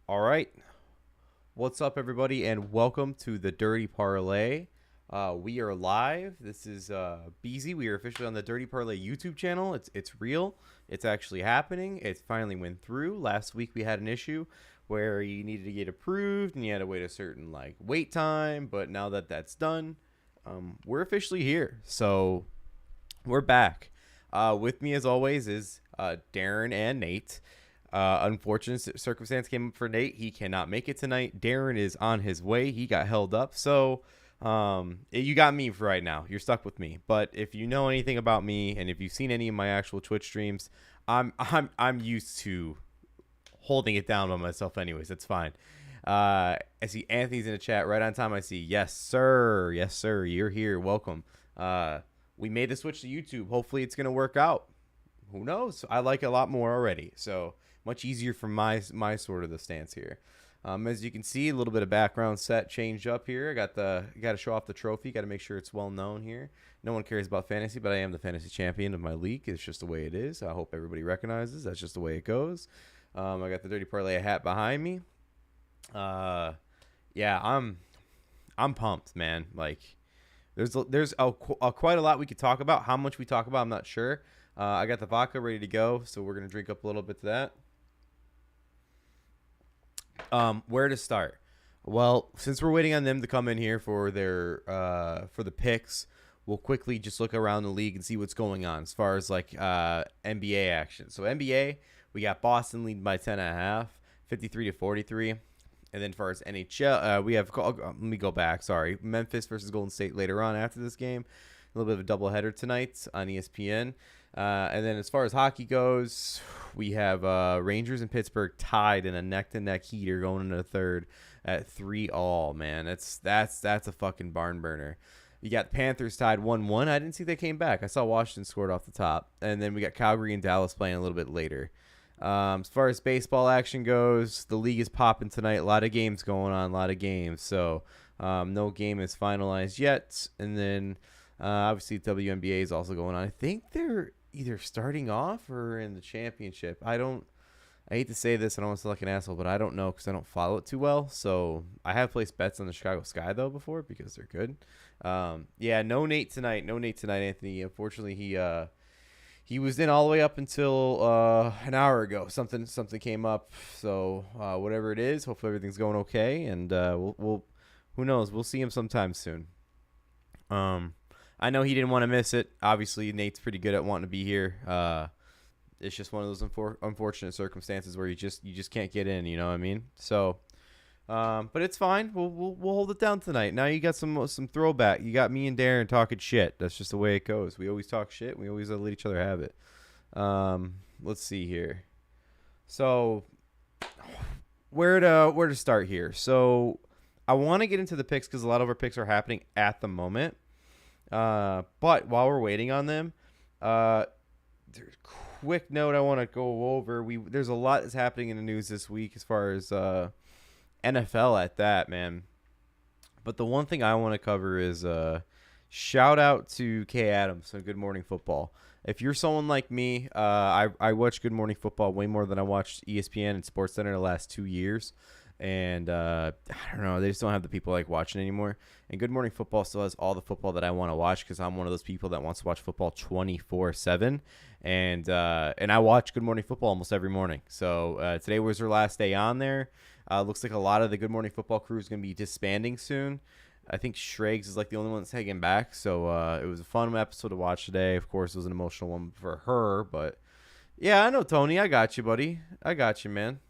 All right. What's up, everybody, and welcome to the Dirty Parlay. We are live. This is Beezy. We are officially on the Dirty Parlay YouTube channel. It's real. It's actually happening. It finally went through. Last week we had an issue where you needed to get approved and you had to wait a certain wait time. But now that that's done, we're officially here. So we're back. With me, as always, is Darren and Nate. Unfortunate circumstance came up for Nate. He cannot make it tonight. Darren is on his way. He got held up. So you got me for right now. You're stuck with me. But if you know anything about me and if you've seen any of my actual Twitch streams, I'm used to holding it down by myself anyways. That's fine. I see Anthony's in the chat right on time. I see, yes, sir. Yes, sir. You're here. Welcome. We made the switch to YouTube. Hopefully it's going to work out. Who knows? I like it a lot more already. So much easier from my sort of the stance here. As you can see, a little bit of background set change up here. Got to show off the trophy. Got to make sure it's well known here. No one cares about fantasy, but I am the fantasy champion of my league. It's just the way it is. I hope everybody recognizes that's just the way it goes. I got the Dirty Parlay hat behind me. Yeah, I'm pumped, man. Like, there's quite a lot we could talk about. How much we talk about, I'm not sure. I got the vodka ready to go, so we're gonna drink up a little bit to that. Where to start? Well, since we're waiting on them to come in here for their for the picks, we'll quickly just look around the league and see what's going on as far as NBA action. So NBA, we got Boston leading by 10.5, 53-43. And then as far as NHL, we have, let me go back, sorry, Memphis versus Golden State later on after this game. A little bit of a doubleheader tonight on ESPN. And then as far as hockey goes, we have Rangers and Pittsburgh tied in a neck-to-neck heater going into the third at 3-all, man. That's a fucking barn burner. You got Panthers tied 1-1. I didn't see they came back. I saw Washington scored off the top. And then we got Calgary and Dallas playing a little bit later. As far as baseball action goes, the league is popping tonight. A lot of games going on, a lot of games. So no game is finalized yet. And then obviously WNBA is also going on. I think they're either starting off or in the championship. I hate to say this, I don't want to sound like an asshole, but I don't know because I don't follow it too well. So I have placed bets on the Chicago Sky though before because they're good. Yeah, no Nate tonight, Anthony. Unfortunately, he was in all the way up until an hour ago. Something came up. So whatever it is, hopefully everything's going okay, and we'll who knows? We'll see him sometime soon. I know he didn't want to miss it. Obviously, Nate's pretty good at wanting to be here. It's just one of those unfortunate circumstances where you just can't get in. You know what I mean? So, but it's fine. We'll hold it down tonight. Now you got some throwback. You got me and Darren talking shit. That's just the way it goes. We always talk shit. We always let each other have it. Let's see here. So, where to start here? So, I want to get into the picks because a lot of our picks are happening at the moment. But while we're waiting on them, quick note I want to go over. There's a lot that's happening in the news this week as far as NFL at that, man. But the one thing I want to cover is shout out to Kay Adams on Good Morning Football. If you're someone like me, I watch Good Morning Football way more than I watched ESPN and SportsCenter the last 2 years. And I don't know, they just don't have the people like watching anymore. And Good Morning Football still has all the football that I want to watch because I'm one of those people that wants to watch football 24/7. And I watch Good Morning Football almost every morning. So today was their last day on there. Looks like a lot of the Good Morning Football crew is going to be disbanding soon. I think Shregs is like the only one that's hanging back. So it was a fun episode to watch today. Of course, it was an emotional one for her. But yeah, I know, Tony. I got you, buddy. I got you, man.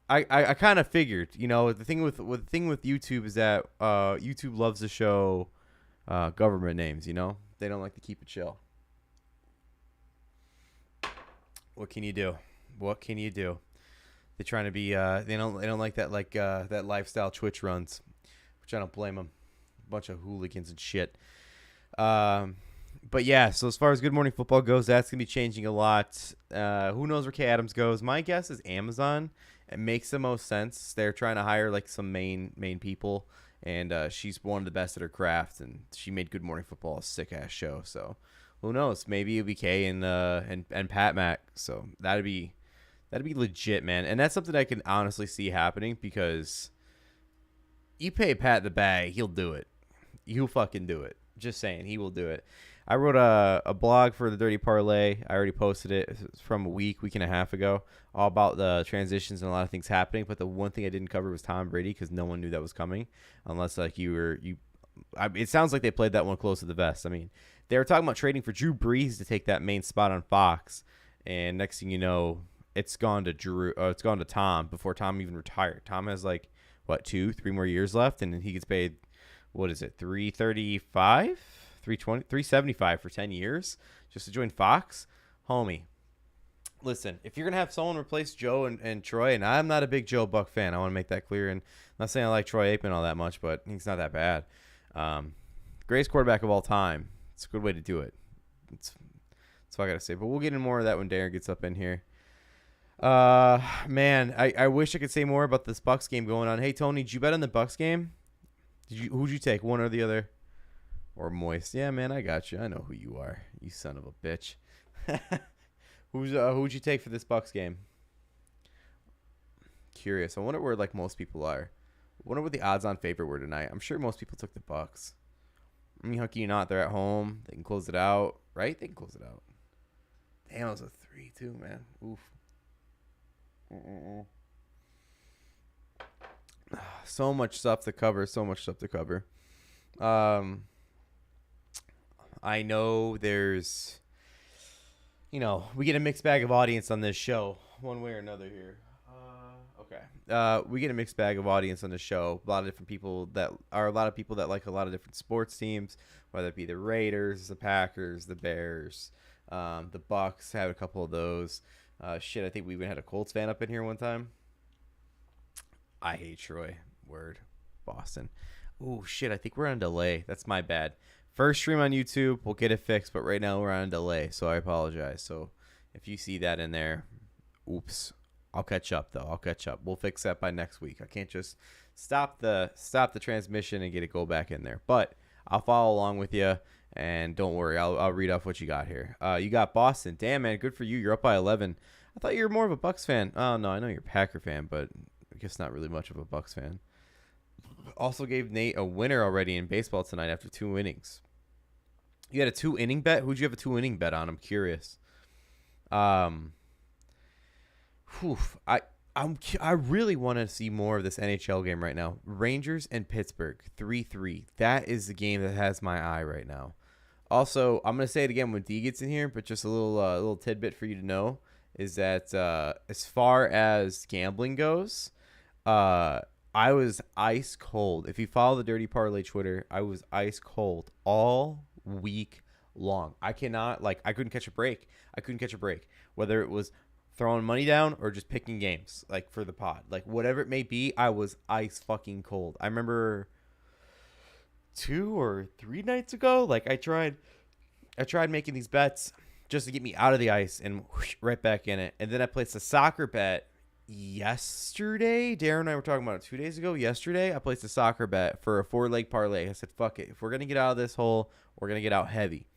I kind of figured, you know, the thing with YouTube is that YouTube loves to show government names, you know? They don't like to keep it chill. What can you do? What can you do? They're trying to be they don't like that that lifestyle Twitch runs, which I don't blame them. A bunch of hooligans and shit. But yeah, so as far as Good Morning Football goes, that's going to be changing a lot. Who knows where Kay Adams goes? My guess is Amazon. It makes the most sense. They're trying to hire like some main people, and she's one of the best at her craft, and she made Good Morning Football a sick-ass show. So who knows? Maybe it'll be Kay and Pat Mack. So that'd be That'd be legit, man. And that's something I can honestly see happening because you pay Pat the bag, he'll do it. He'll fucking do it. Just saying, he will do it. I wrote a blog for the Dirty Parlay. I already posted it. It's from a week and a half ago, all about the transitions and a lot of things happening. But the one thing I didn't cover was Tom Brady because no one knew that was coming, unless like it sounds like they played that one close to the vest. I mean, they were talking about trading for Drew Brees to take that main spot on Fox, and next thing you know, it's gone to Tom before Tom even retired. Tom has like what 2-3 more years left, and he gets paid. What is it? 335, 320, 375 for 10 years just to join Fox, homie. Listen, if you're gonna have someone replace Joe and Troy, and I'm not a big Joe Buck fan, I want to make that clear. And I'm not saying I like Troy Aikman all that much, but he's not that bad. Greatest quarterback of all time. It's a good way to do it. That's all I gotta say. But we'll get into more of that when Darren gets up in here. Man, I wish I could say more about this Bucks game going on. Hey Tony, did you bet on the Bucks game? Who'd you take, one or the other? Or Moist? Yeah, man, I got you. I know who you are, you son of a bitch. Who'd you take for this Bucks game? Curious. I wonder where like most people are. I wonder what the odds-on favorite were tonight. I'm sure most people took the Bucks. I mean, how can you not? They're at home. They can close it out, right? They can close it out. Damn, it was a 3-2, man. Oof. So much stuff to cover. I know there's, we get a mixed bag of audience on this show, one way or another here. Okay. We get a mixed bag of audience on the show. A lot of people that like a lot of different sports teams, whether it be the Raiders, the Packers, the Bears, the Bucks. Had a couple of those. I think we even had a Colts fan up in here one time. I hate Troy. Word. Boston. Oh, shit. I think we're on delay. That's my bad. First stream on YouTube. We'll get it fixed, but right now we're on delay, so I apologize. So if you see that in there, oops. I'll catch up, though. I'll catch up. We'll fix that by next week. I can't just stop the transmission and get it go back in there. But I'll follow along with you, and don't worry. I'll read off what you got here. You got Boston. Damn, man. Good for you. You're up by 11. I thought you were more of a Bucks fan. Oh, no. I know you're a Packer fan, but I guess not really much of a Bucks fan. Also gave Nate a winner already in baseball tonight after 2 innings. You had a 2-inning bet? Who'd you have a 2-inning bet on? I'm curious. I really want to see more of this NHL game right now. Rangers and Pittsburgh, 3-3. That is the game that has my eye right now. Also, I'm going to say it again when D gets in here, but just a little tidbit for you to know is that as far as gambling goes, I was ice cold. If you follow the Dirty Parlay Twitter, I was ice cold all week long. I couldn't catch a break. Whether it was throwing money down or just picking games, like for the pod, like whatever it may be, I was ice fucking cold. I remember 2 or 3 nights ago, like I tried making these bets just to get me out of the ice and whoosh, right back in it. And then I placed a soccer bet yesterday. Darren and I were talking about it 2 days ago. Yesterday, I placed a soccer bet for a 4-leg parlay. I said, fuck it. If we're going to get out of this hole, we're going to get out heavy.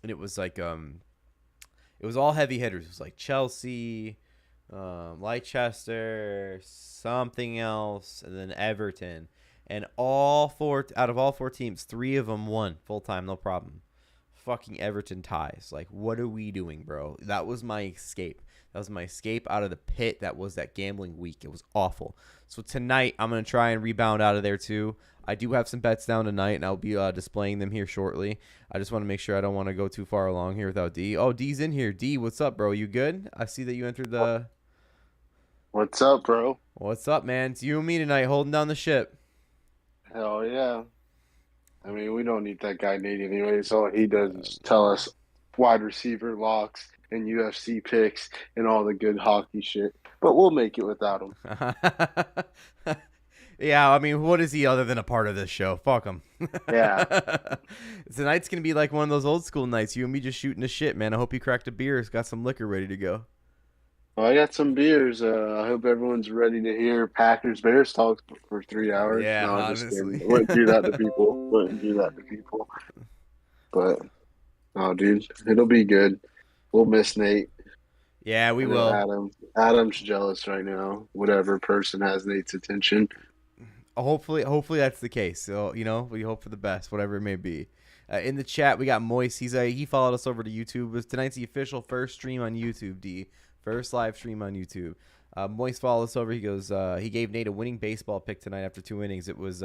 And it was like, it was all heavy hitters. It was like Chelsea, Leicester, something else, and then Everton. And out of all 4 teams, 3 of them won full-time, no problem. Fucking Everton ties. Like, what are we doing, bro? That was my escape. That was my escape out of the pit. That was that gambling week. It was awful. So tonight, I'm going to try and rebound out of there too. I do have some bets down tonight, and I'll be displaying them here shortly. I just want to make sure I don't want to go too far along here without D. Oh, D's in here. D, what's up, bro? You good? I see that you entered the... What's up, bro? What's up, man? It's you and me tonight holding down the ship. Hell yeah. I mean, we don't need that guy Nate anyways. All he does is tell us wide receiver locks and UFC picks and all the good hockey shit. But we'll make it without him. Yeah, I mean, what is he other than a part of this show? Fuck him. Yeah. Tonight's going to be like one of those old school nights. You and me just shooting the shit, man. I hope you cracked a beer. It's got some liquor ready to go. Well, I got some beers. I hope everyone's ready to hear Packers Bears talk for 3 hours. Yeah, no, honestly. I wouldn't do that to people. But, oh, dude, it'll be good. We'll miss Nate. Yeah, we I know will. Adam's jealous right now. Whatever person has Nate's attention. Hopefully that's the case. So we hope for the best, whatever it may be. In the chat, we got Moist. He followed us over to YouTube. It was tonight's the official first stream on YouTube. First live stream on YouTube. Moist followed us over. He goes. He gave Nate a winning baseball pick tonight after 2 innings. It was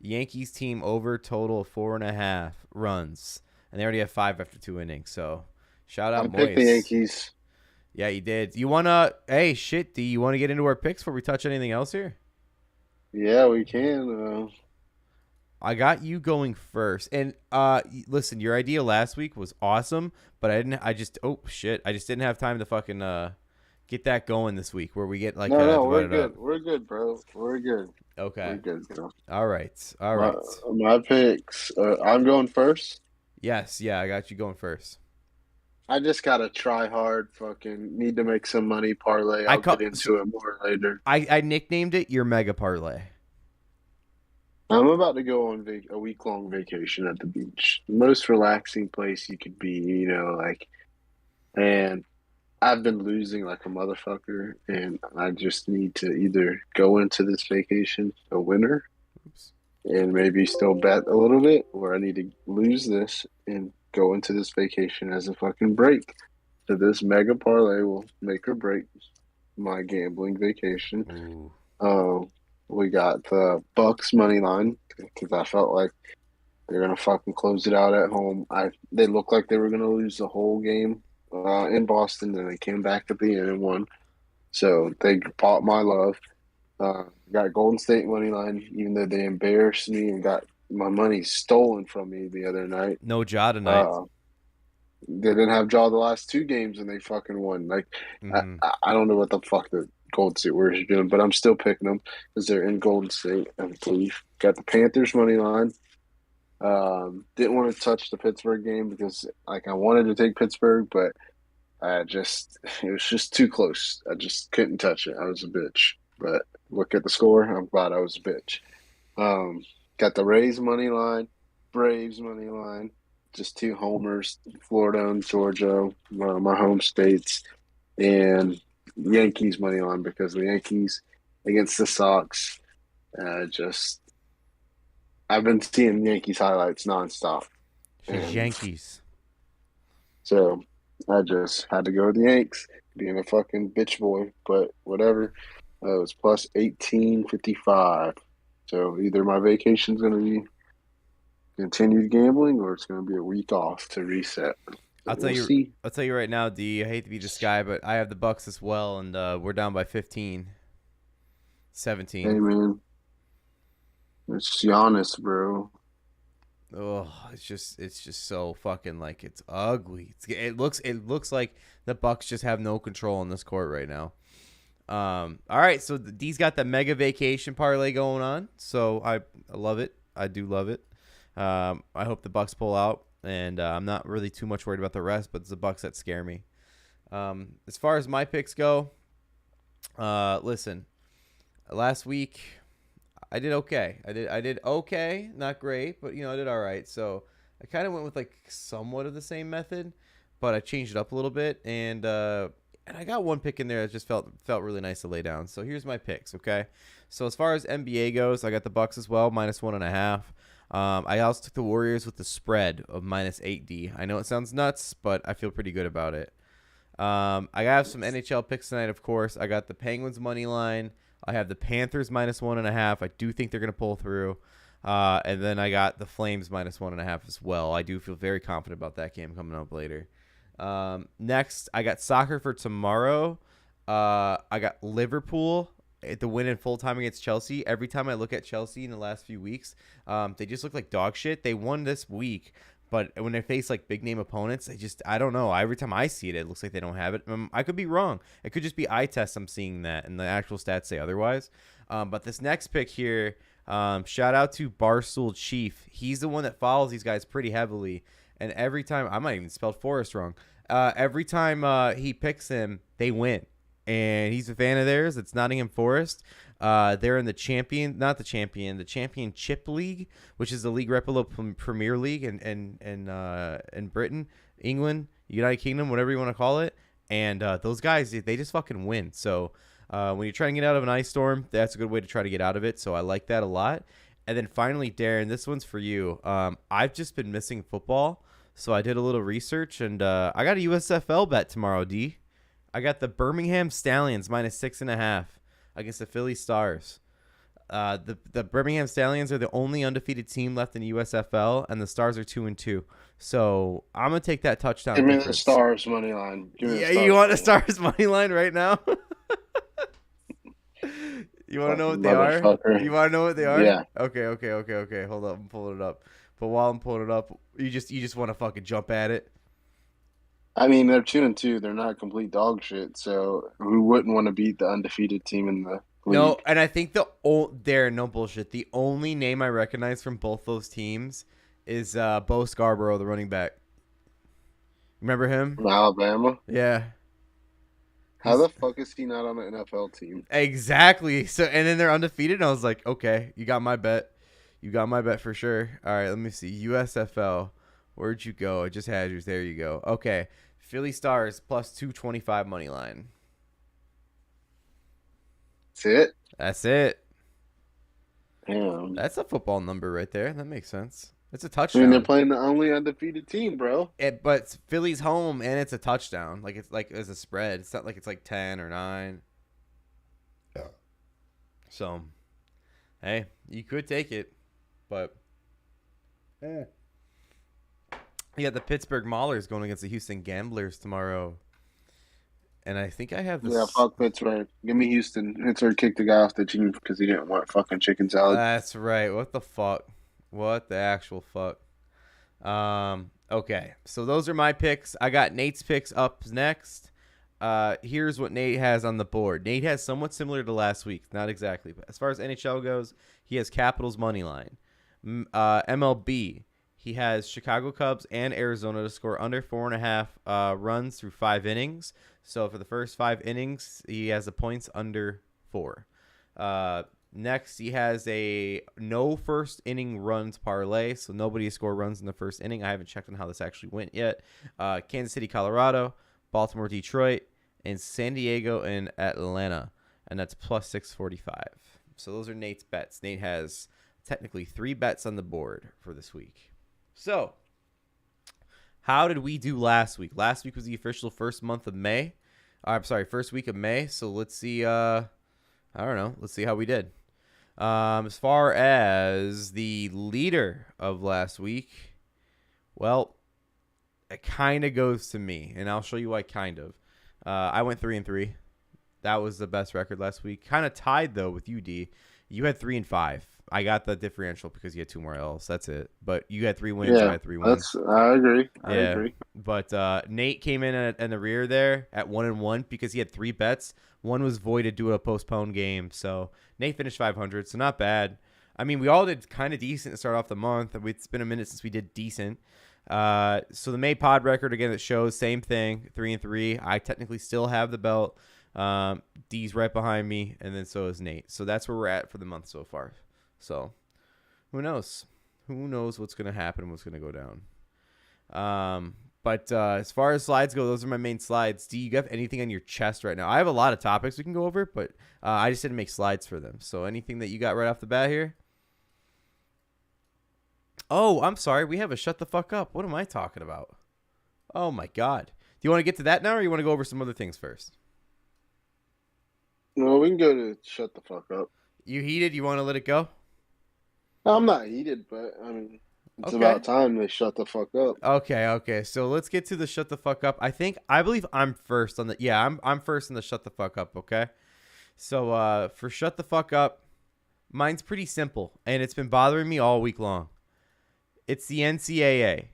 Yankees team over total of 4.5 runs, and they already have 5 after 2 innings. So shout I out picked the Moist. Yankees. Yeah, you did. You wanna? Hey, shit. Do you want to get into our picks before we touch anything else here? Yeah, we can. I got you going first. And listen, your idea last week was awesome, but I just didn't have time to fucking get that going this week where we get like No, we're divided up. good. We're good, bro. We're good. Okay. We're good, bro. All right. All My right. my picks. I'm going first. Yes, yeah, I got you going first. I just gotta try hard. Fucking need to make some money parlay. I I'll get call into it more later. I nicknamed it your mega parlay. I'm about to go on a week-long vacation at the beach. The most relaxing place you could be, like, and I've been losing like a motherfucker, and I just need to either go into this vacation a winner Oops. and maybe still bet a little bit, or I need to lose this and go into this vacation as a fucking break. So this mega parlay will make or break my gambling vacation. Ooh. We got the Bucks money line because I felt like they're gonna fucking close it out at home. They looked like they were gonna lose the whole game in Boston, and they came back at the end and won. So they bought my love. Got Golden State money line, even though they embarrassed me and got my money stolen from me the other night. No jaw tonight. Uh, they didn't have draw the last 2 games and they fucking won. Like Mm-hmm. I don't know what the fuck the Golden State Warriors are doing, but I'm still picking them because they're in Golden State. I believe. Got the Panthers money line. Didn't want to touch the Pittsburgh game because like I wanted to take Pittsburgh, but it was just too close. I just couldn't touch it. I was a bitch. But look at the score. I'm glad I was a bitch. Got the Rays money line, Braves money line, just 2 homers, Florida and Georgia, my home states, and Yankees money line because the Yankees against the Sox. Just I've been seeing Yankees highlights nonstop. He's Yankees. So I just had to go with the Yanks, being a fucking bitch boy, but whatever. It was plus 1855. So either my vacation's going to be continued gambling or it's going to be a week off to reset. So I'll tell you. See. I'll tell you right now, D. I hate to be this guy, but I have the Bucks as well, and we're down by 15, 17. Hey, man. It's Giannis, bro. Oh, it's just so fucking like it's ugly. It looks like the Bucks just have no control on this court right now. All right, so D's got the mega vacation parlay going on, so I love it. I do love it. I hope the Bucks pull out, and I'm not really too much worried about the rest, but it's the Bucks that scare me. As far as my picks go, listen, last week I did okay. I did okay, not great, but I did all right. So I kind of went with like somewhat of the same method, but I changed it up a little bit, and I got one pick in there that just felt really nice to lay down. So here's my picks, okay? So as far as NBA goes, I got the Bucks as well, -1.5. I also took the Warriors with the spread of -8D. I know it sounds nuts, but I feel pretty good about it. I have some NHL picks tonight, of course. I got the Penguins money line. I have the Panthers -1.5. I do think they're going to pull through. And then I got the Flames -1.5 as well. I do feel very confident about that game coming up later. Next, I got soccer for tomorrow. I got Liverpool at the win in full time against Chelsea. Every time I look at Chelsea in the last few weeks, they just look like dog shit. They won this week, but when they face like big name opponents, I don't know. Every time I see it, it looks like they don't have it. I could be wrong. It could just be eye test. I'm seeing that, and the actual stats say otherwise. But this next pick here, shout out to Barstool Chief. He's the one that follows these guys pretty heavily, and every time I might even spelled Forrest wrong. Every time he picks him, they win. And he's a fan of theirs. It's Nottingham Forest. They're in the Championship League, which is the league rep from Premier League in Britain, England, United Kingdom, whatever you want to call it. And those guys, they just fucking win. So when you're trying to get out of an ice storm, that's a good way to try to get out of it. So I like that a lot. And then finally, Darren, this one's for you. I've just been missing football, so I did a little research, and I got a USFL bet tomorrow, D. I got the Birmingham Stallions -6.5 against the Philly Stars. The Birmingham Stallions are the only undefeated team left in the USFL, and the Stars are 2-2. So I'm gonna take that touchdown. Give me difference. the Stars money line. Yeah, you want the Stars money line right now? You want to know what they are? You want to know what they are? Yeah. Okay. Hold up, I'm pulling it up. But while I'm pulling it up, you just want to fucking jump at it. I mean, they're 2-2. They're not complete dog shit. So who wouldn't want to beat the undefeated team in the league? No, and I think no bullshit. The only name I recognize from both those teams is Bo Scarborough, the running back. Remember him? From Alabama? Yeah. How the fuck is he not on an NFL team? Exactly. So, and then they're undefeated, and I was like, okay, you got my bet. You got my bet for sure. All right, let me see. USFL. Where'd you go? I just had yours. There you go. Okay. Philly Stars +225 money line. That's it? That's it. Damn. That's a football number right there. That makes sense. It's a I touchdown. mean, they're playing the only undefeated team, bro. But Philly's home, and it's a touchdown. Like, it's like as a spread. It's not like it's like 10 or 9. Yeah. So, hey, you could take it, but you got the Pittsburgh Maulers going against the Houston Gamblers tomorrow. And I think I have this. Yeah, fuck Pittsburgh. Give me Houston. Pittsburgh kicked the guy off the team because he didn't want fucking chicken salad. That's right. What the fuck? What the actual fuck? Okay, so those are my picks. I got Nate's picks up next. Here's what Nate has on the board. Nate has somewhat similar to last week. Not exactly, but as far as NHL goes, he has Capitals money line. MLB, he has Chicago Cubs and Arizona to score under 4.5 runs through 5 innings. So for the first 5 innings, he has the points under 4. Next, he has a no first inning runs parlay, so nobody scored runs in the first inning. I haven't checked on how this actually went yet. Kansas City, Colorado, Baltimore, Detroit, and San Diego and Atlanta, and that's +645. So those are Nate's bets. Nate has technically 3 bets on the board for this week. So, how did we do last week? Last week was the official first week of May. So let's see. I don't know. Let's see how we did. As far as the leader of last week, well, it kind of goes to me, and I'll show you why. Kind of. I went 3-3. That was the best record last week. Kind of tied though with UD. You had 3-5. I got the differential because you had 2 more L's. That's it. But you had 3 wins. Yeah, I had 3 wins. I agree. I agree. But Nate came in the rear there at 1-1 because he had 3 bets. One was voided due to a postponed game. So Nate finished 500. So not bad. I mean, we all did kind of decent to start off the month. It's been a minute since we did decent. So the May pod record, again, it shows same thing, 3-3. I technically still have the belt. D's right behind me, and then so is Nate. So that's where we're at for the month so far. So who knows? Who knows what's going to happen, what's going to go down. But as far as slides go, those are my main slides. Do you have anything on your chest right now? I have a lot of topics we can go over, but I just didn't make slides for them. So anything that you got right off the bat here? Oh, I'm sorry. We have a shut the fuck up. What am I talking about? Oh, my God. Do you want to get to that now, or you want to go over some other things first? No, we can go to shut the fuck up. You heated? You want to let it go? I'm not heated, but I mean, it's about time they shut the fuck up. Okay. So let's get to the shut the fuck up. I believe I'm first on the. Yeah, I'm first in the shut the fuck up. Okay. So for shut the fuck up, mine's pretty simple, and it's been bothering me all week long. It's the NCAA.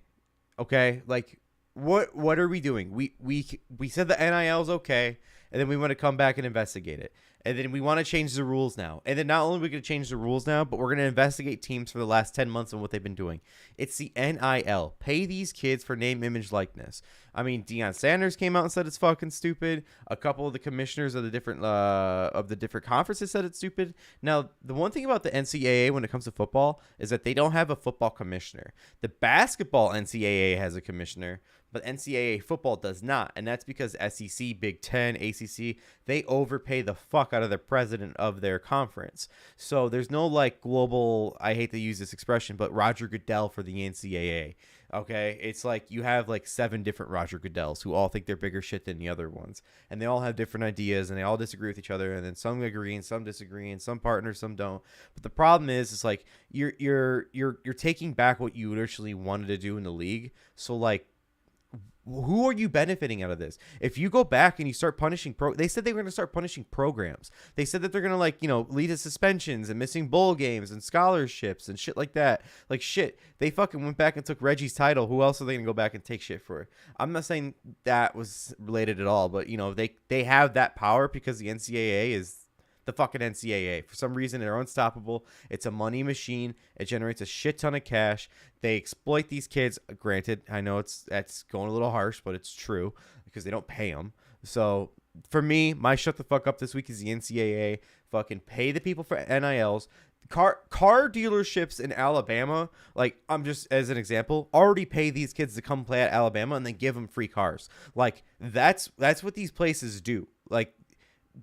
Okay, like what are we doing? We said the NIL is okay, and then we want to come back and investigate it. And then we want to change the rules now. And then not only are we going to change the rules now, but we're going to investigate teams for the last 10 months and what they've been doing. It's the NIL. Pay these kids for name, image, likeness. I mean, Deion Sanders came out and said it's fucking stupid. A couple of the commissioners of the different conferences said it's stupid. Now, the one thing about the NCAA when it comes to football is that they don't have a football commissioner. The basketball NCAA has a commissioner, but NCAA football does not, and that's because SEC, Big Ten, ACC, they overpay the fuck out of the president of their conference. So there's no like global, I hate to use this expression, but Roger Goodell for the NCAA. Okay, it's like you have like 7 different Roger Goodells who all think they're bigger shit than the other ones, and they all have different ideas, and they all disagree with each other, and then some agree and some disagree, and some partner, some don't. But the problem is, it's like you're taking back what you initially wanted to do in the league. So like, who are you benefiting out of this? If you go back and you start punishing they said they were going to start punishing programs. They said that they're going to like, lead to suspensions and missing bowl games and scholarships and shit like that. Like shit, they fucking went back and took Reggie's title. Who else are they going to go back and take shit for? I'm not saying that was related at all, but they have that power because the NCAA is the fucking NCAA. For some reason, they're unstoppable. It's a money machine. It generates a shit ton of cash. They exploit these kids. Granted, I know that's going a little harsh, but it's true because they don't pay them. So for me, my shut the fuck up this week is the NCAA. Fucking pay the people for NILs. Car dealerships in Alabama, like I'm just as an example, already pay these kids to come play at Alabama and then give them free cars. Like that's what these places do. Like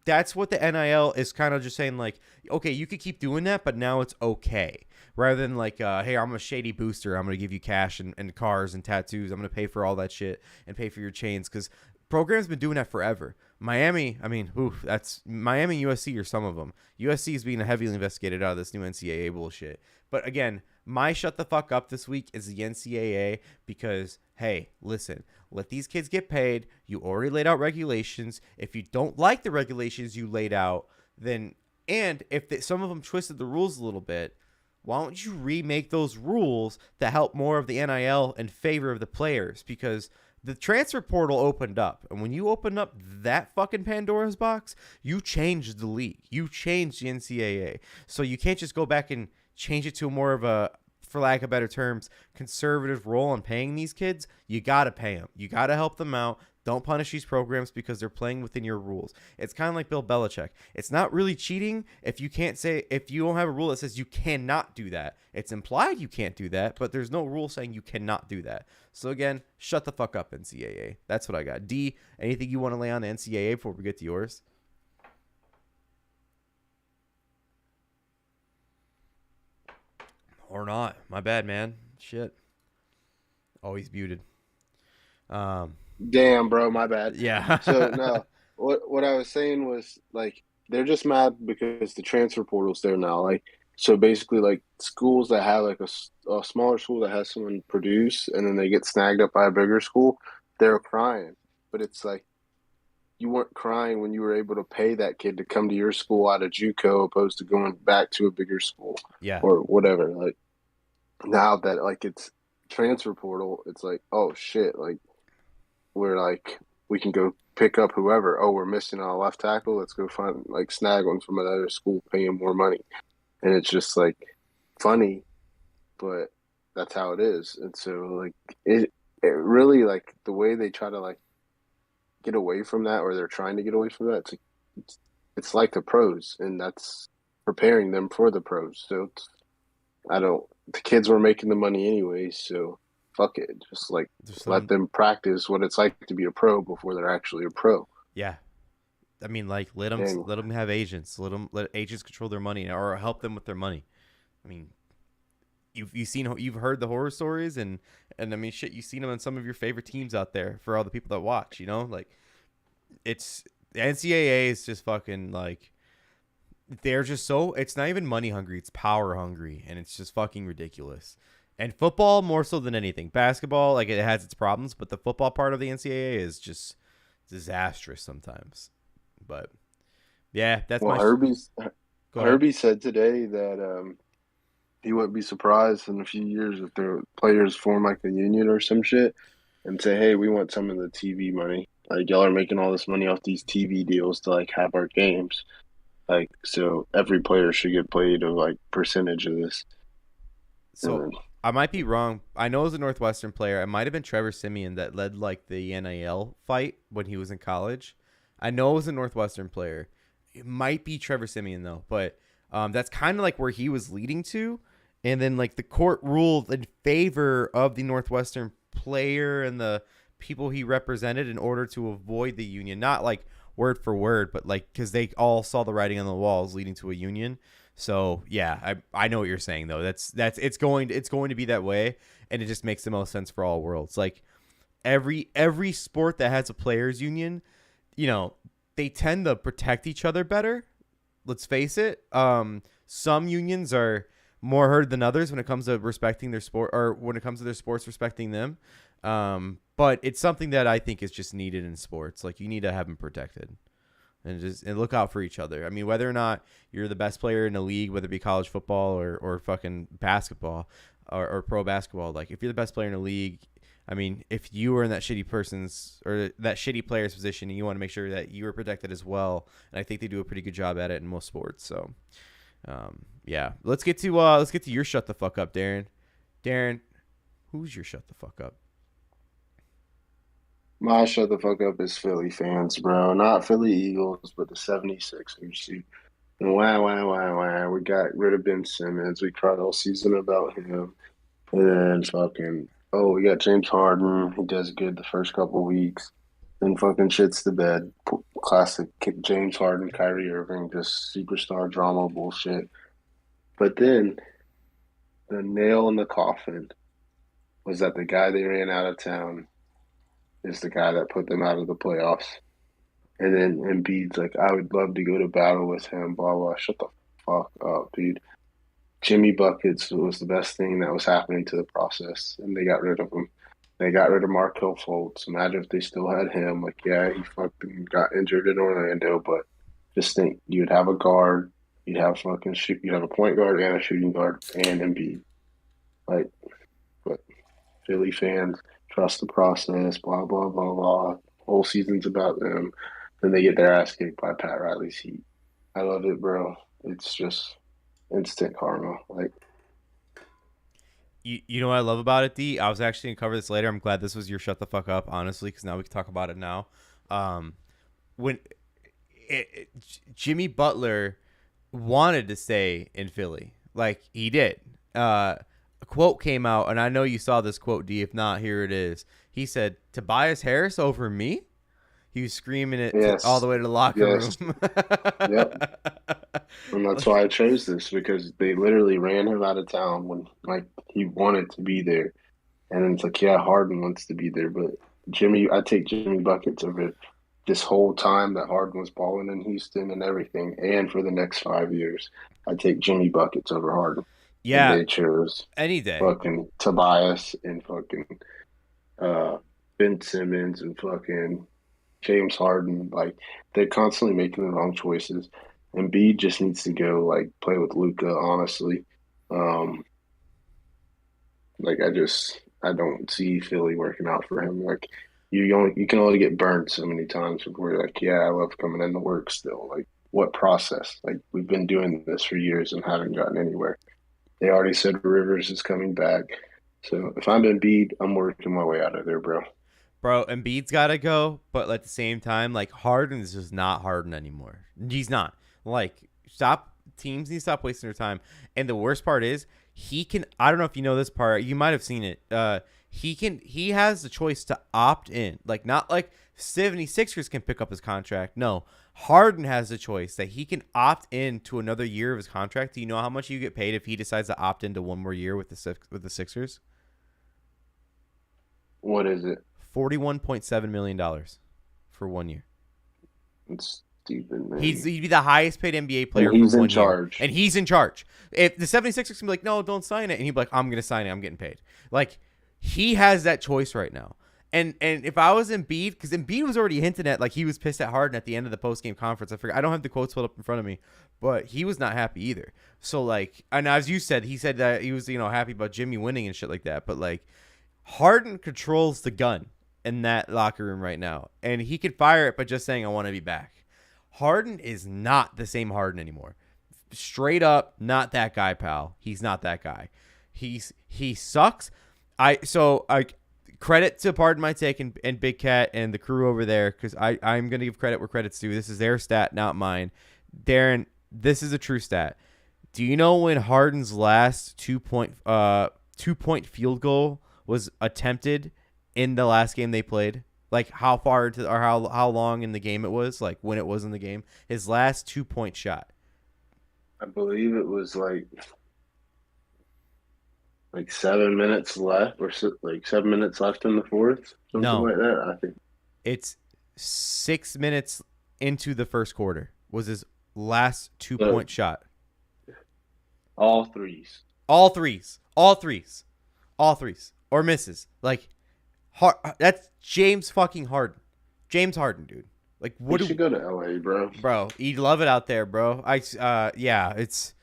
that's what the NIL is kind of just saying, like, okay, you could keep doing that, but now it's okay. Rather than like, hey, I'm a shady booster. I'm going to give you cash and cars and tattoos. I'm going to pay for all that shit and pay for your chains because programs been doing that forever. Miami, I mean, that's Miami, USC, or some of them. USC is being heavily investigated out of this new NCAA bullshit. But again, my shut the fuck up this week is the NCAA because, hey, listen, let these kids get paid. You already laid out regulations. If you don't like the regulations you laid out, then, and if some of them twisted the rules a little bit, why don't you remake those rules to help more of the NIL in favor of the players? Because the transfer portal opened up, and when you open up that fucking Pandora's box, you changed the league. You changed the NCAA. So you can't just go back and change it to more of a, for lack of better terms, conservative role on paying these kids. You got to pay them. You got to help them out. Don't punish these programs because they're playing within your rules. It's kind of like Bill Belichick. It's not really cheating if you don't have a rule that says you cannot do that. It's implied you can't do that, but there's no rule saying you cannot do that. So again, shut the fuck up, NCAA. That's what I got. D, anything you want to lay on the NCAA before we get to yours? Or not. My bad, man. Shit. Oh, he's muted. Damn, bro, my bad. Yeah. So no, what I was saying was like they're just mad because the transfer portal's there now. Like so basically like schools that have like a smaller school that has someone produce and then they get snagged up by a bigger school, they're crying. But it's like you weren't crying when you were able to pay that kid to come to your school out of JUCO opposed to going back to a bigger school. Yeah. Or whatever. Like now that like it's transfer portal, it's like, oh shit, like we're like we can go pick up whoever. Oh, we're missing a left tackle. Let's go find like snag one from another school, pay him more money. And it's just like funny, but that's how it is. And so like it really like the way they try to like get away from that, or they're trying to get away from that. It's like the pros, and that's preparing them for the pros. So the kids were making the money anyway, so fuck it. Just like let them practice what it's like to be a pro before they're actually a pro. Yeah. I mean, like let them have agents. Let agents control their money or help them with their money. I mean, you've heard the horror stories and I mean shit, you've seen them on some of your favorite teams out there for all the people that watch, like it's the NCAA is just fucking like they're just so it's not even money hungry, it's power hungry, and it's just fucking ridiculous. And football more so than anything. Basketball, like it has its problems, but the football part of the NCAA is just disastrous sometimes. But yeah, that's Herbie said today that he wouldn't be surprised in a few years if their players form like a union or some shit and say, hey, we want some of the TV money. Like, y'all are making all this money off these TV deals to, like, have our games. Like, so every player should get paid a like percentage of this. And So then, I might be wrong. I know it was a Northwestern player. It might have been Trevor Simeon that led like the NIL fight when he was in college. I know it was a Northwestern player. It might be Trevor Simeon though, but that's kind of like where he was leading to. And then like the court ruled in favor of the Northwestern player and the people he represented in order to avoid the union. Not like word for word, but like because they all saw the writing on the walls leading to a union. So yeah, I know what you're saying though. That's it's going to be that way, and it just makes the most sense for all worlds. Like every sport that has a players union, you know, they tend to protect each other better. Let's face it. Some unions are more heard than others when it comes to respecting their sport, or when it comes to their sports respecting them. But it's something that I think is just needed in sports. Like you need to have them protected and look out for each other. I mean, whether or not you're the best player in the league, whether it be college football or fucking basketball or pro basketball, like if you're the best player in the league, I mean, if you were in that shitty person's or that shitty player's position, and you want to make sure that you are protected as well, and I think they do a pretty good job at it in most sports. So, yeah, let's get to your shut the fuck up, Darren. Darren, who's your shut the fuck up? my shut the fuck up is Philly fans, bro. Not Philly Eagles, but the 76ers. See, and why. We got rid of Ben Simmons. We cried all season about him. And then fucking, oh, we got James Harden. He does good the first couple weeks. Then fucking shits the bed. Classic James Harden, Kyrie Irving, just superstar drama bullshit. But then the nail in the coffin was that the guy they ran out of town is the guy that put them out of the playoffs. And then Embiid's like, I would love to go to battle with him, blah, blah. Shut the fuck up, dude. Jimmy Buckets was the best thing that was happening to the process, and they got rid of him. They got rid of Markel Fultz. Imagine if they still had him. Like, yeah, he fucking got injured in Orlando, but just think you'd have a guard, you'd have fucking shoot, you'd have a point guard and a shooting guard and Embiid. Like, but Philly fans trust the process, blah blah blah blah. Whole season's about them. Then they get their ass kicked by Pat Riley's Heat. I love it, bro. It's just instant karma. Like, You know what I love about it, D? I was actually gonna cover this later. I'm glad this was your shut the fuck up, honestly, because now we can talk about it now. Um, when Jimmy Butler wanted to stay in Philly, like he did. A quote came out, and I know you saw this quote, D. If not, here it is. He said, "Tobias Harris over me." He was screaming it all the yes, way to the locker yes, room. yep. And that's why I chose this because they literally ran him out of town when like he wanted to be there. And then it's like, yeah, Harden wants to be there, but I take Jimmy buckets over this whole time that Harden was balling in Houston and everything, and for the next 5 years, I take Jimmy buckets over Harden. And Yeah, they chose any day. fucking Tobias and fucking uh, Ben Simmons and fucking James Harden. Like they're constantly making the wrong choices. And B just needs to go like play with Luca, honestly. Um, I don't see Philly working out for him. Like you can only get burned so many times before you're like, yeah, I love coming into work still. Like what process? Like we've been doing this for years and haven't gotten anywhere. They already said Rivers is coming back. So if I'm Embiid, I'm working my way out of there, bro. Bro, Embiid's got to go, but at the same time, like Harden is just not Harden anymore. He's not. Like, stop. Teams need to stop wasting their time. And the worst part is, he can. I don't know if you know this part. You might have seen it. He can. He has the choice to opt in. Like, not like 76ers can pick up his contract. No, Harden has the choice that he can opt in to another year of his contract. Do you know how much you get paid if he decides to opt into one more year with the Sixers? What is it? $41.7 million for 1 year. It's stupid, man. He'd be the highest paid NBA And player for he's in 1 year. charge. And he's in charge. If the 76ers can be like, no, don't sign it. And he'd be like, I'm going to sign it. I'm getting paid. Like, he has that choice right now. And if I was Embiid, because Embiid was already hinting at, like, he was pissed at Harden at the end of the post-game conference. I don't have the quotes pulled up in front of me, but he was not happy either. So, like, and as you said, he said that he was, happy about Jimmy winning and shit like that. But, like, Harden controls the gun in that locker room right now. And he could fire it by just saying, I want to be back. Harden is not the same Harden anymore. Straight up, not that guy, pal. He's not that guy. He sucks. I credit to Pardon My Take and Big Cat and the crew over there, because I'm gonna give credit where credit's due. This is their stat, not mine. Darren, this is a true stat. Do you know when Harden's last 2-point field goal was attempted in the last game they played? Like how far to or how long in the game it was? Like when it was in the game? His last 2-point shot. I believe it was like 7 minutes left, or like 7 minutes left in the fourth, something No, like that. I think it's 6 minutes into the first quarter was his last two so. point shot. All threes. All threes. All threes. All threes. Or misses. Like, that's James fucking Harden. James Harden, dude. Like, what You should go to LA, bro. Bro, you'd love it out there, bro. Yeah, it's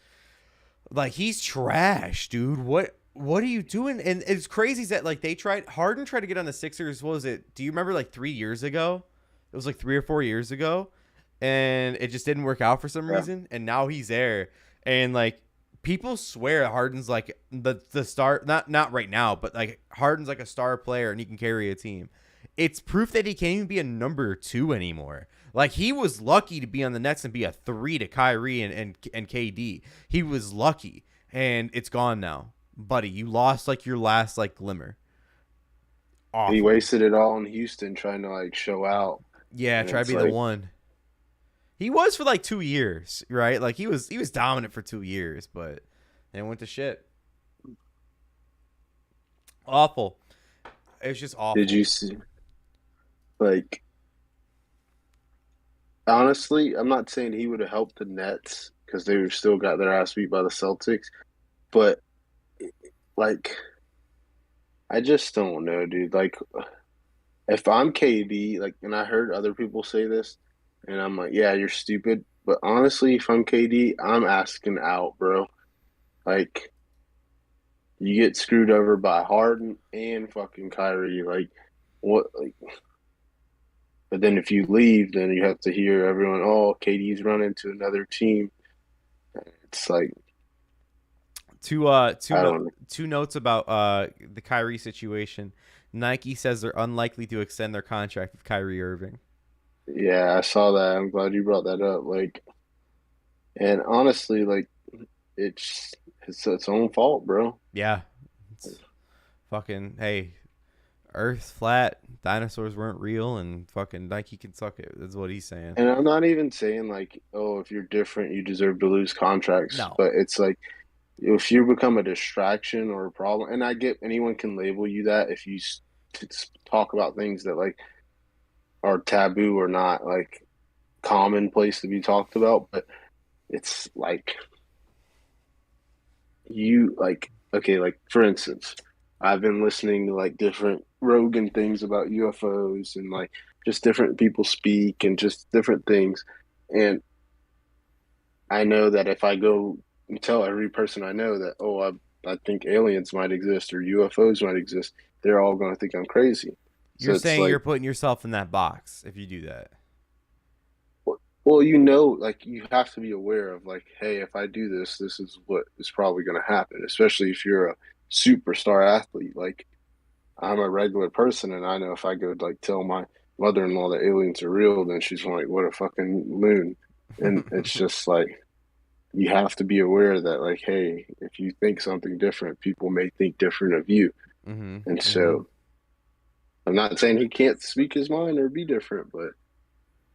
like he's trash, dude. What are you doing? And it's crazy that like Harden tried to get on the Sixers. What was it? Do you remember like 3 years ago? It was like 3 or 4 years ago, and it just didn't work out for some reason. And now he's there, and like people swear Harden's like the star. Not right now, but like Harden's like a star player and he can carry a team. It's proof that he can't even be a number 2 anymore. Like he was lucky to be on the Nets and be a 3 to Kyrie and KD. He was lucky, and it's gone now, buddy. You lost like your last like glimmer. Awful. He wasted it all in Houston trying to like show out. Yeah, And try to it's be like, the one. He was for like 2 years, right? Like he was dominant for 2 years, but then it went to shit. Awful. It's just awful. did you see? Like, honestly, I'm not saying he would have helped the Nets because they were still got their ass beat by the Celtics, but like, I just don't know, dude. Like, if I'm KD, like, and I heard other people say this, and I'm like, yeah, you're stupid. But honestly, if I'm KD, I'm asking out, bro. Like, you get screwed over by Harden and fucking Kyrie. Like, what? Like, but then if you leave, then you have to hear everyone, oh, KD's running to another team. It's like, I don't know. Two notes about the Kyrie situation. Nike says they're unlikely to extend their contract with Kyrie Irving. Yeah, I saw that. I'm glad you brought that up. Like, and honestly, like, it's its own fault, bro. Yeah. It's fucking hey, Earth flat, dinosaurs weren't real, and fucking Nike can suck it. That's what he's saying. And I'm not even saying like, oh, if you're different, you deserve to lose contracts. No. But it's like if you become a distraction or a problem, and I get anyone can label you that if you talk about things that like are taboo or not like commonplace to be talked about, but it's like you like okay, like for instance, I've been listening to like different Rogan things about UFOs and like just different people speak and just different things. And I know that if I go and tell every person I know that, oh, I think aliens might exist or UFOs might exist, they're all going to think I'm crazy. So You're it's saying like, you're putting yourself in that box if you do that. well, like you have to be aware of like, hey, if I do this, this is what is probably going to happen, especially if you're a superstar athlete. Like I'm a regular person, and I know if I go like tell my mother-in-law that aliens are real, then she's like, what a fucking loon. And it's just like, you have to be aware that like, hey, if you think something different, people may think different of you. Mm-hmm. And Mm-hmm. so I'm not saying he can't speak his mind or be different, but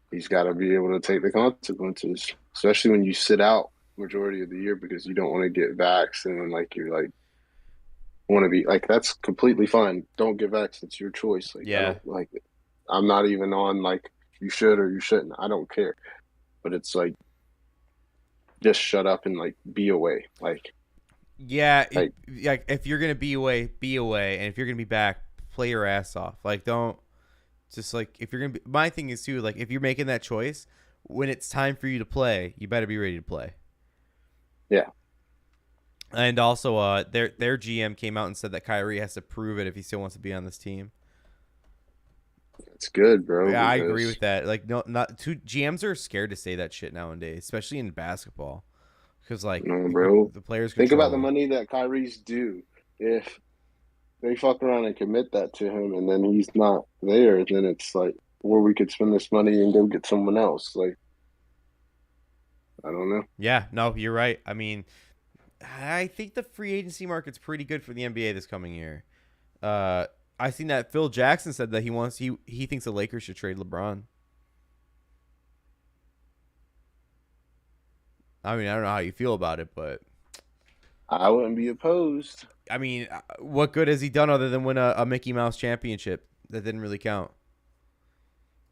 he's got to be able to take the consequences, especially when you sit out majority of the year because you don't want to get vaxxed and then like you're like want to be like that's completely fine. Don't get vaxxed. It's your choice. Like I Yeah. don't like it. I'm not even on like you should or you shouldn't. I don't care. But it's like just shut up and like be away. Yeah. Like Like if you're gonna be away, be away, and if you're gonna be back, play your ass off. Like don't just like if you're gonna be. My thing is too like if you're making that choice, when it's time for you to play, you better be ready to play. yeah. And also, their GM came out and said that Kyrie has to prove it if he still wants to be on this team. It's good, bro, Yeah, I agree because with that. Like, no, not two GMs are scared to say that shit nowadays, especially in basketball, because like bro, the players think about the control. money that Kyrie's due. If they fuck around and commit that to him, and then he's not there, then it's like, where we could spend this money and go get someone else. Like, I don't know. Yeah, no, you're right. I mean, I think the free agency market's pretty good for the NBA this coming year. Uh, I seen that Phil Jackson said that he thinks the Lakers should trade LeBron. I mean, I don't know how you feel about it, but I wouldn't be opposed. I mean, what good has he done other than win a Mickey Mouse championship that didn't really count,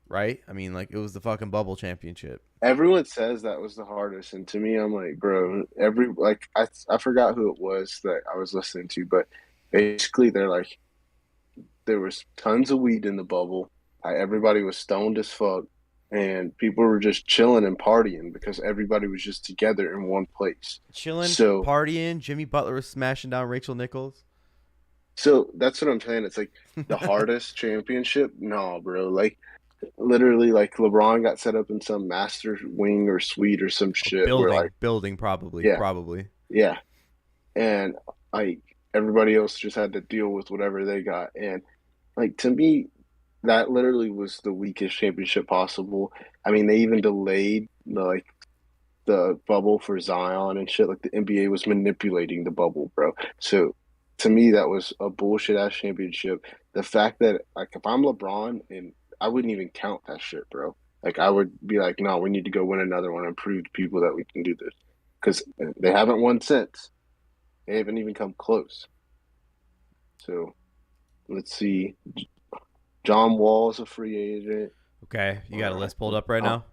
right? I mean, like it was the fucking bubble championship. Everyone says that was the hardest, and to me, I'm like, bro, I forgot who it was that I was listening to, but basically they're like, there was tons of weed in the bubble. Everybody was stoned as fuck, and people were just chilling and partying because everybody was just together in one place. Chilling, So, partying. Jimmy Butler was smashing down Rachel Nichols. so that's what I'm saying. It's like the hardest championship. No, bro. Like literally, like LeBron got set up in some master wing or suite or some Oh, shit where building, like, building, probably, yeah, probably. yeah, and like everybody else just had to deal with whatever they got. And like to me, that literally was the weakest championship possible. I mean, they even delayed the bubble for Zion and shit. Like the NBA was manipulating the bubble, bro. So to me, that was a bullshit ass championship. The fact that like if I'm LeBron and I wouldn't even count that shit, bro. Like I would be like, no, we need to go win another one and prove to people that we can do this because they haven't won since. They haven't even come close. So let's see. John Wall is a free agent. Okay, you got a Uh, list pulled up right I now.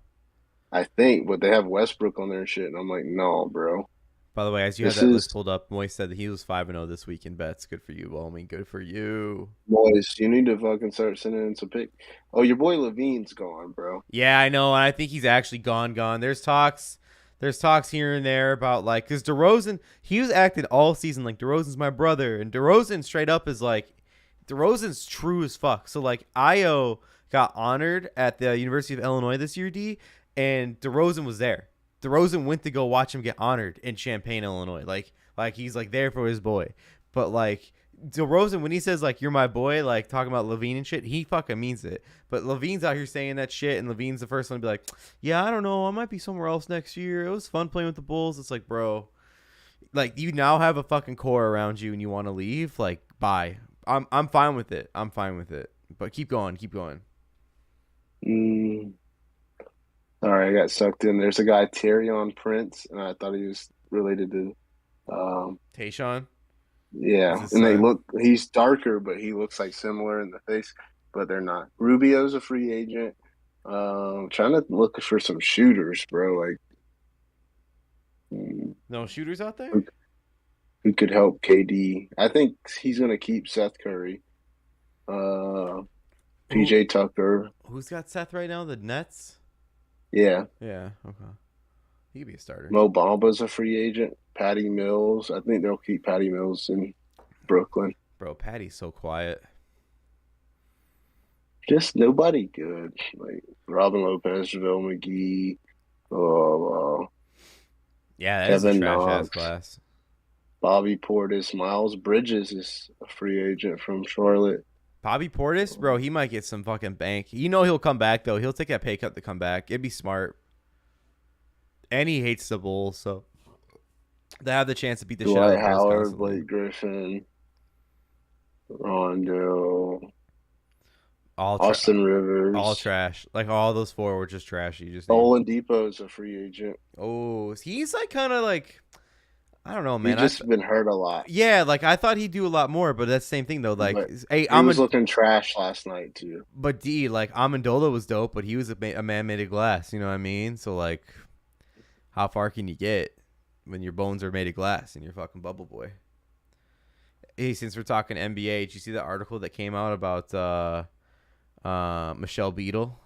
I think, but they have Westbrook on there and shit, and I'm like, no, bro. By the way, as you have This that list is pulled up, Moise said that he was 5-0 this week in bets. Good for you, Bowman. Good for you. boys. You need to fucking start sending in some pick. Oh, your boy Levine's gone, bro. Yeah, I know, and I think he's actually gone. There's talks here and there about like, cause DeRozan, he was acting all season like DeRozan's my brother, and DeRozan straight up is like, DeRozan's true as fuck. So like, Io got honored at the University of Illinois this year, D, and DeRozan was there. DeRozan went to go watch him get honored in Champaign, Illinois. Like he's like there for his boy, but like. DeRozan, when he says like you're my boy, like talking about Levine and shit, he fucking means it. But Levine's out here saying that shit, and Levine's the first one to be like, "Yeah, I don't know, I might be somewhere else next year. It was fun playing with the Bulls." It's like, bro, like you now have a fucking core around you, and you want to leave. Like, bye. I'm fine with it. I'm fine with it. But keep going, keep going. Mm. All right, I got sucked in. There's a guy Terrion Prince, and I thought he was related to. Tayshaun, is Yeah, his and they son. look. He's darker, but he looks like similar in the face, but they're not. Rubio's a free agent. Trying to look for some shooters, bro. Like, mm, No shooters out there. who, who could help KD? I think he's gonna keep Seth Curry. Uh, Who PJ Tucker. who's got Seth right now? The Nets. Yeah, Yeah, okay. He could be a starter, Mo Bamba's a free agent. Patty Mills. I think they'll keep Patty Mills in Brooklyn. bro. Patty's so quiet. Just nobody good. Like Robin Lopez, JaVale McGee, uh, Yeah, that is a Kevin trash ass Knox, class. Bobby Portis, Miles Bridges is a free agent from Charlotte. Bobby Portis, bro, he might get some fucking bank. You know he'll come back though. He'll take that pay cut to come back. It'd be smart. And he hates the Bulls, so they have the chance to beat the shit out of Dwight the Bulls Howard, constantly. Blake Griffin, Rondo, All Austin all Rivers. trash. Like all those four were just trash. You just named. Oladipo is a free agent. Oh, he's like kind of like I don't know, He's man. just been hurt a lot, Yeah, like I thought he'd do a lot more, but that's the same thing though. Like, but hey, he was looking trash last night too. but D, like Amendola was dope, but he was a man made of glass. You know what I mean? So like, how far can you get when your bones are made of glass and you're fucking bubble boy? Hey, since we're talking NBA, did you see the article that came out about Michelle Beadle?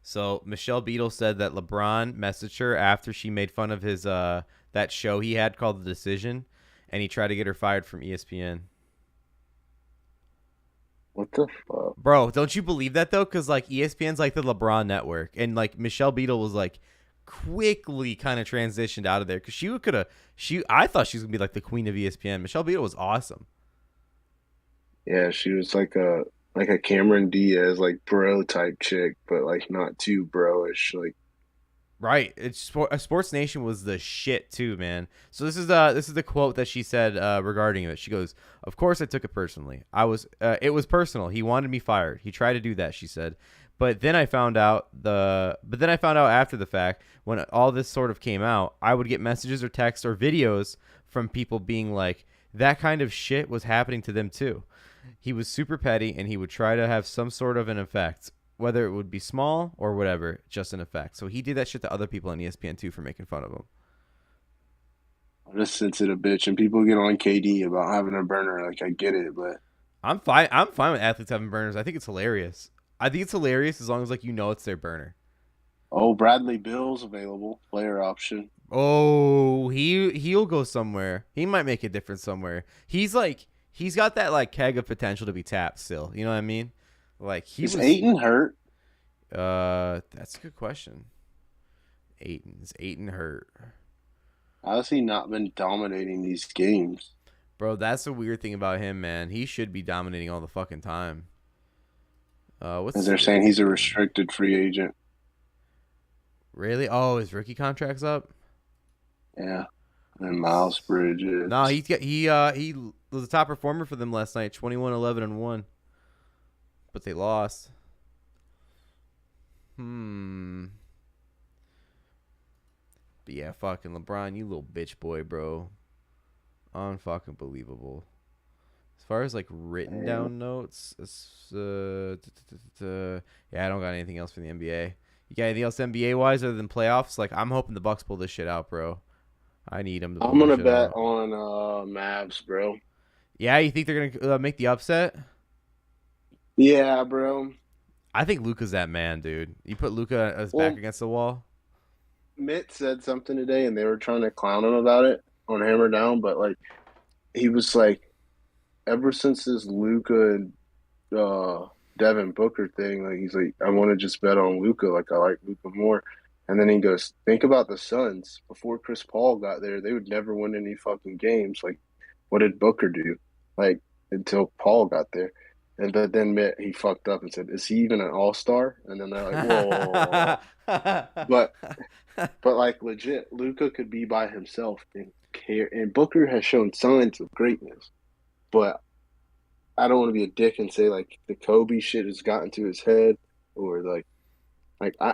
So Michelle Beadle said that LeBron messaged her after she made fun of his that show he had called The Decision, and he tried to get her fired from ESPN. What the fuck? Bro, don't you believe that though? Because like ESPN's like the LeBron network, and like Michelle Beadle was like quickly kind of transitioned out of there because she could have. I thought she was gonna be like the queen of ESPN. Michelle Beadle was awesome. Yeah, she was like a Cameron Diaz like bro type chick, but like not too bro-ish. Like Right. Sports Nation was the shit too, man. So this is the quote that she said regarding it. She goes, "Of course I took it personally. It was personal. He wanted me fired. He tried to do that," she said. But then I found out after the fact when all this sort of came out, I would get messages or texts or videos from people being like that kind of shit was happening to them too. He was super petty and he would try to have some sort of an effect, whether it would be small or whatever, just an effect. So he did that shit to other people on ESPN too for making fun of him. I'm just sensitive bitch, and people get on KD about having a burner. Like I get it, but I'm fine. I'm fine with athletes having burners. I think it's hilarious. I think it's hilarious as long as like you know it's their burner. oh, Bradley Bill's available player option. Oh, he'll go somewhere. He might make a difference somewhere. He's got that like keg of potential to be tapped still. You know what I mean? Like he Is was. Aiton hurt? That's a good question. Aiton hurt? How has he not been dominating these games? Bro, that's the weird thing about him, man. He should be dominating all the fucking time. What's As his they're saying, he's a availability? restricted free agent. Really? Oh, his rookie contract's up. Yeah, and Miles Bridges. No, he was the top performer for them last night, 21, 11, and 1. But they lost. Hmm. But yeah, fucking LeBron, you little bitch boy, bro. Unfucking believable. As far as like written Yeah. down notes, yeah, I don't got anything else for the NBA. You got anything else NBA wise other than playoffs? Like I'm hoping the Bucks pull this shit out, bro. I need them to I'm pull this gonna shit bet out. on Mavs, bro. Yeah, you think they're gonna make the upset? Yeah, bro. I think Luca's that man, dude. You put Luca as back Well, against the wall. Mitt said something today, and they were trying to clown him about it on Hammer Down, but like he was like, ever since this Luca and Devin Booker thing, like he's like, I want to just bet on Luca. Like I like Luca more. And then he goes, think about the Suns. Before Chris Paul got there, they would never win any fucking games. Like, what did Booker do? Like until Paul got there. And then he fucked up and said, "Is he even an all star?" And then they're like, "Whoa!" But like legit, Luca could be by himself and care. And Booker has shown signs of greatness. But I don't want to be a dick and say like the Kobe shit has gotten to his head, or like I,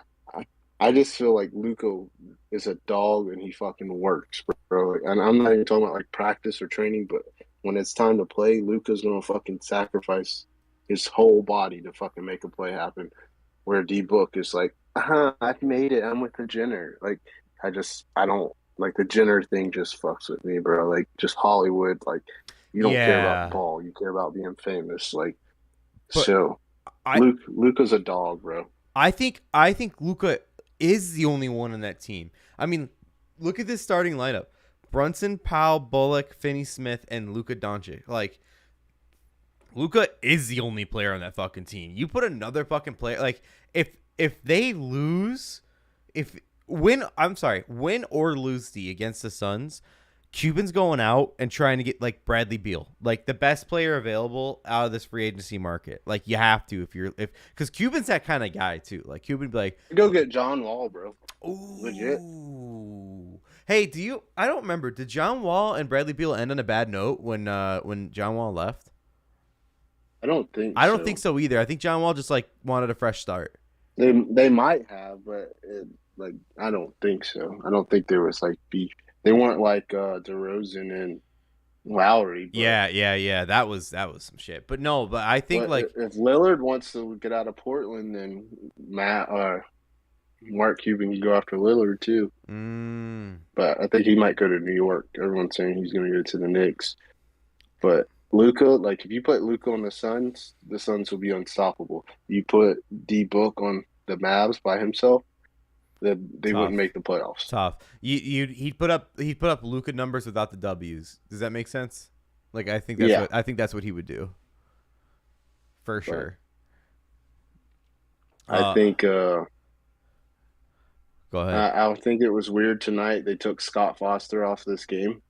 I just feel like Luca is a dog and he fucking works, bro. And I'm not even talking about like practice or training, but when it's time to play, Luca's gonna fucking sacrifice his whole body to fucking make a play happen. Where D Book is like, I've made it. I'm with the Jenner. Like I don't like the Jenner thing. Just fucks with me, bro. Like just Hollywood. Like you don't care about Yeah, ball. You care about being famous. Like but so, I Luca's a dog, bro. I think Luca is the only one on that team. I mean, look at this starting lineup: Brunson, Powell, Bullock, Finney Smith, and Luka Doncic. Like Luca is the only player on that fucking team. You put another fucking player like if they lose, if win or lose the against the Suns, Cuban's going out and trying to get like Bradley Beal, like the best player available out of this free agency market. Like you have to if because Cuban's that kind of guy too. Like Cuban be like, Go get John Wall, bro. Legit. ooh, hey, do you? I don't remember. Did John Wall and Bradley Beal end on a bad note when John Wall left? I don't think I don't think so. so either. I think John Wall just like wanted a fresh start. They might have, but like I don't think so. I don't think there was like beef. They weren't like DeRozan and Lowry, but Yeah. That was some shit. But no, but I think like if Lillard wants to get out of Portland, then Mark Cuban can go after Lillard too. mm, But I think he might go to New York. Everyone's saying he's going to go to the Knicks. But Luca, like if you put Luca on the Suns will be unstoppable. You put D Book on the Mavs by himself, they wouldn't tough. make the playoffs. Tough. He'd put up Luca numbers without the W's. Does that make sense? Like I think Yeah, that's what he would do. for But sure. I Uh, think Go ahead. I think it was weird tonight. They took Scott Foster off this game,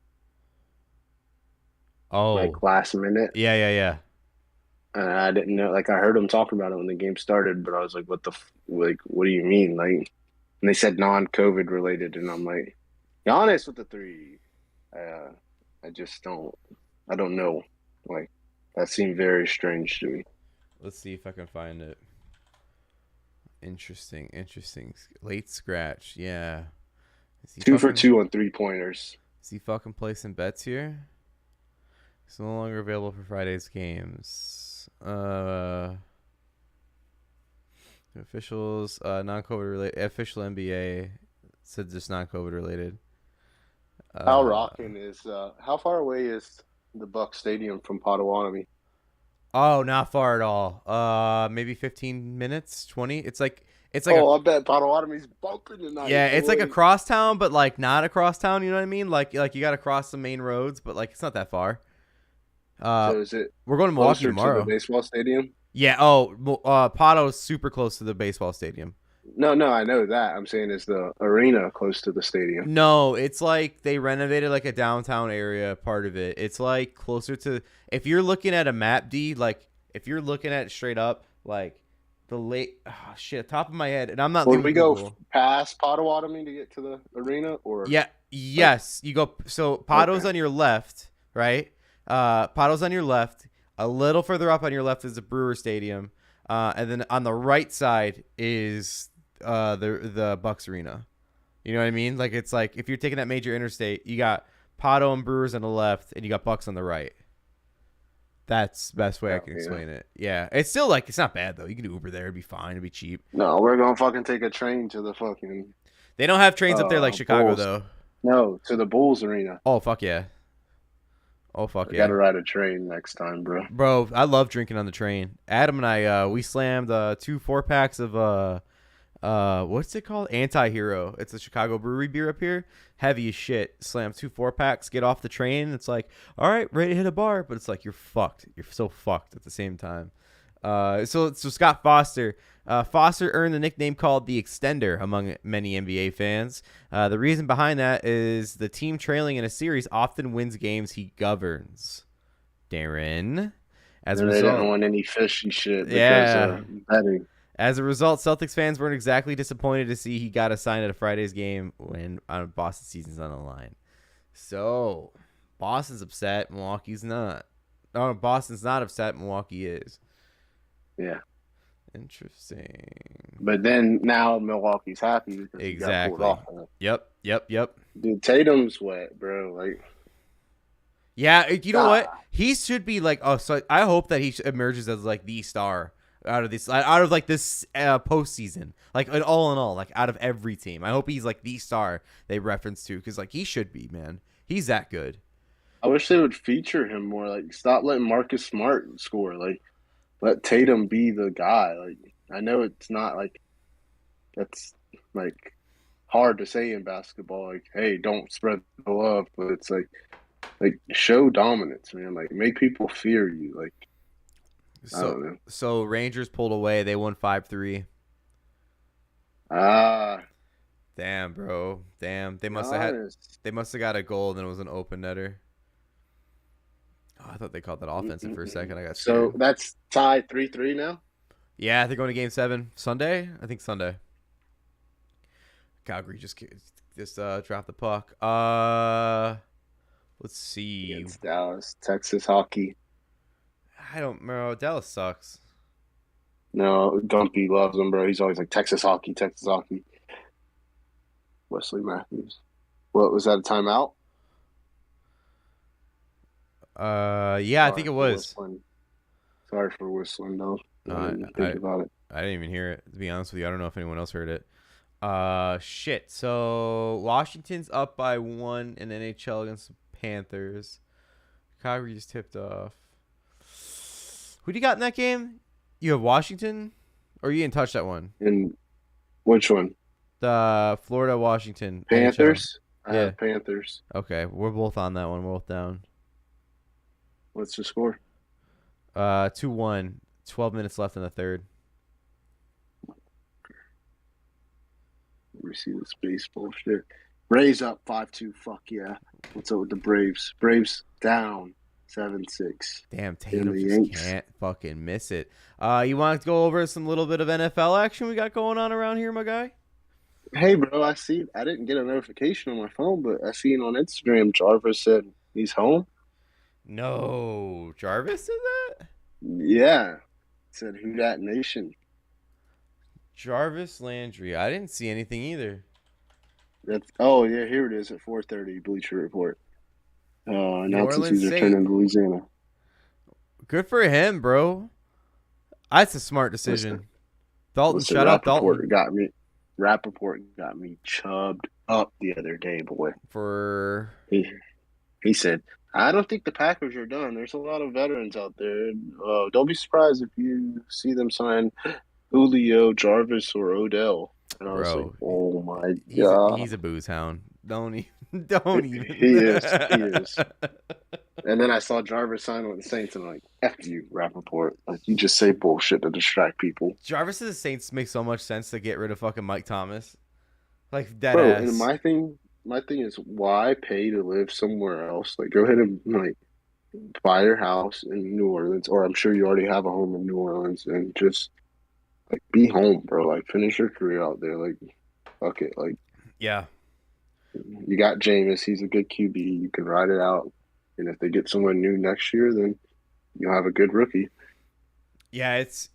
Oh, like last minute. yeah, yeah, yeah. And I didn't know. Like I heard him talking about it when the game started, but I was like, "What the like? What do you mean?" Like, and they said non-COVID related, and I'm like, Giannis with the three. Uh, I just don't. I don't know. Like that seemed very strange to me. Let's see if I can find it. Interesting, interesting. Late scratch. Yeah. Is he Two for fucking? two on 3-pointers. Is he fucking placing bets here? It's no longer available for Friday's games. Officials, non-COVID related. Official NBA said just non-COVID related. How Uh, rocking is? How far away is the Buck Stadium from Potawatomi? oh, not far at all. Maybe 15 minutes, 20. It's like a Oh, I bet Potawatomi's bumping yeah, tonight, it's like a boy. cross town, but like not a cross town. You know what I mean? Like you got to cross the main roads, but like it's not that far. Uh, So is it we're going to Milwaukee closer to the tomorrow. baseball stadium? Yeah. Oh, Pato's super close to the baseball stadium. No, no, I know that. I'm saying is the arena close to the stadium. No, it's like they renovated like a downtown area part of it. It's like closer to if you're looking at a map D, like if you're looking at it straight up, like the late shit, top of my head, and I'm not Would doing we go Google. past Potawatomi to get to the arena, or Yeah, like yes, you go. So Pato's okay, on your left, right? Pato's on your left. A little further up on your left is the Brewer Stadium, and then on the right side is the Bucks Arena. You know what I mean? Like it's like if you're taking that major interstate, you got Pato and Brewers on the left, and you got Bucks on the right. That's the best way I oh, can yeah. explain it. Yeah, it's still like it's not bad though. You can do Uber there; it'd be fine. It'd be cheap. No, we're gonna fucking take a train to the fucking They don't have trains up there like Chicago Bulls. though. No, to the Bulls arena. Oh fuck yeah! Oh fuck I yeah! gotta ride a train next time, bro. Bro, I love drinking on the train. Adam and I, we slammed 2 4 packs of what's it called? Anti-Hero. It's a Chicago brewery beer up here. Heavy as shit. Slam 2 4 packs. Get off the train. It's like, all right, ready to hit a bar, but it's like you're fucked. You're so fucked at the same time. So Scott Foster. Foster earned the nickname called the Extender among many NBA fans. The reason behind that is the team trailing in a series often wins games he governs. Darren. As a And they didn't result, want any fishy shit because yeah. betting. As a result, Celtics fans weren't exactly disappointed to see he got assigned at a Friday's game when Boston season's on the line. So, Boston's upset. Milwaukee's not. Oh, Boston's not upset. Milwaukee is. Yeah. Interesting. But then now Milwaukee's happy because he got pulled Exactly. off. Yep. Dude, Tatum's wet, bro. Like, Yeah, you know what? ah, He should be like. Oh, so I hope that he emerges as like the star out of like this postseason. Like all in all, like out of every team, I hope he's like the star they reference to because like he should be, man. He's that good. I wish they would feature him more. Like, stop letting Marcus Smart score. Like, let Tatum be the guy. Like, I know it's not like that's like hard to say in basketball. Like, hey, don't spread the love, but it's like show dominance, man. Like, make people fear you. Like, I So don't know. so Rangers pulled away. They won 5-3. Ah, Damn, bro. Damn. Giannis. They must have got a goal and then it was an open netter. Oh, I thought they called that offensive for a second. I got So scared. that's tied 3-3 now. Yeah, they're going to game 7 Sunday. I think Sunday. Calgary just dropped the puck. Let's see. Against Dallas, Texas hockey. I don't know. Dallas sucks. No, Dumpy loves him, bro. He's always like Texas hockey, Texas hockey. Wesley Matthews. What was that? A timeout? Yeah, I think Sorry it for was. whistling. Sorry for whistling, though. No, I I, didn't I think about it. I didn't even hear it. To be honest with you, I don't know if anyone else heard it. Shit. So Washington's up by 1 in NHL against the Panthers. Calgary just tipped off. Who do you got in that game? You have Washington, or you didn't touch that one? And which one? The Florida Washington NHL. Panthers? I Yeah. have Panthers. Okay, we're both on that one. We're both down. What's the score? 2-1. 12 minutes left in the third. Let me see this baseball shit. Braves up 5-2. Fuck yeah. What's up with the Braves? Braves down 7-6. Damn, In Tatum the just Yanks. can't fucking miss it. You want to go over some little bit of NFL action we got going on around here, my guy? Hey, bro, I didn't get a notification on my phone, but I seen on Instagram Jarvis said he's home. No, Jarvis did that. Yeah. Said who that nation. Jarvis Landry. I didn't see anything either. That's oh yeah, here it is at 4:30 Bleacher Report. New Announces Orleans he's returning Saint. to Louisiana. Good for him, bro. That's a smart Listen, decision. Dalton, listen, shout out Dalton Rappaport got me chubbed up the other day, boy. for. He said, I don't think the Packers are done. There's a lot of veterans out there. Don't be surprised if you see them sign Julio, Jarvis, or Odell. And I was like, Bro, oh my he's God. a booze hound. Don't even. Don't even. He is. He is. And then I saw Jarvis sign with the Saints, and I'm like, F you, Rappaport. Like, you just say bullshit to distract people. Jarvis to the Saints makes so much sense to get rid of fucking Mike Thomas. Like dead Bro, and ass. my thing is, why pay to live somewhere else? Like, go ahead and, like, buy your house in New Orleans, or I'm sure you already have a home in New Orleans, and just, like, be home, bro. Like, finish your career out there. Like, fuck it. Like, Yeah. you got Jameis. He's a good QB. You can ride it out. And if they get someone new next year, then you'll have a good rookie. Yeah, it's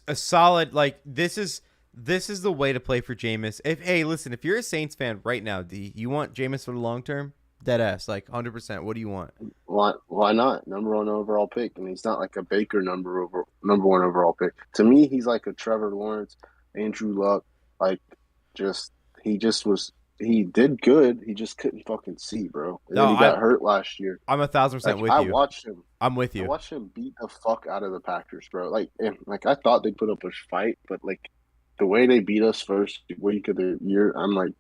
a solid like this is the way to play for Jameis. If hey, listen, if you're a Saints fan right now, D, you want Jameis for the long term? Dead ass, like 100%. What do you want? Why not? Number one overall pick. I mean, he's not like a Baker number one overall pick. To me, he's like a Trevor Lawrence, Andrew Luck. Like, just he just was he did good. He just couldn't fucking see, bro. And No, then he got hurt last year. I'm 1,000% Like, with I you. watched him. I'm with I you. watched him beat the fuck out of the Packers, bro. Like, and, like I thought they'd put up a fight, but like the way they beat us first week of the year, I'm like,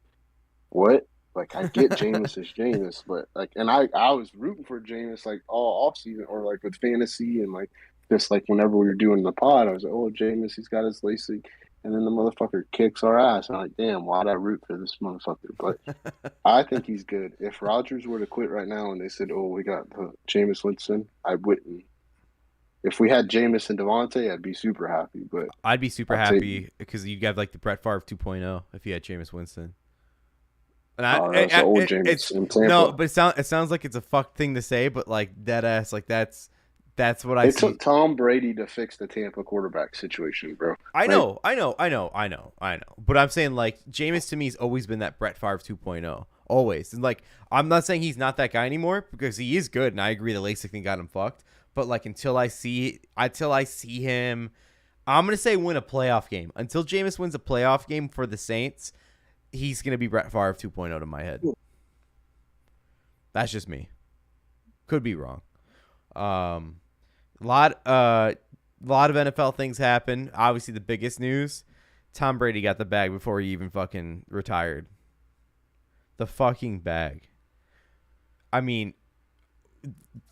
what? Like, I get Jameis is Jameis, but like, and I was rooting for Jameis like all offseason or like with fantasy and like just like whenever we were doing the pod, I was like, oh, Jameis, he's got his LASIK, and then the motherfucker kicks our ass. And I'm like, damn, why'd I root for this motherfucker? But I think he's good. If Rodgers were to quit right now and they said, oh, we got Jameis Winston, I wouldn't. If we had Jameis and Devontae, I'd be super happy. But I'd be super I'd say, happy because you'd have like the Brett Favre 2.0 if you had Jameis Winston. And oh, that's the old Jameis it's in no, Tampa. but it sounds like it's a fuck thing to say, but like dead ass, like that's what I It see. took Tom Brady to fix the Tampa quarterback situation, bro. I Like, know, I know, I know, I know, I know. But I'm saying like Jameis to me has always been that Brett Favre 2.0. Always. And like I'm not saying he's not that guy anymore because he is good and I agree the LASIK thing got him fucked. But like until I see him, I'm gonna say win a playoff game. Until Jameis wins a playoff game for the Saints, he's gonna be Brett Favre 2.0 to my head. That's just me. Could be wrong. A lot of NFL things happen. Obviously, the biggest news: Tom Brady got the bag before he even fucking retired. The fucking bag. I mean,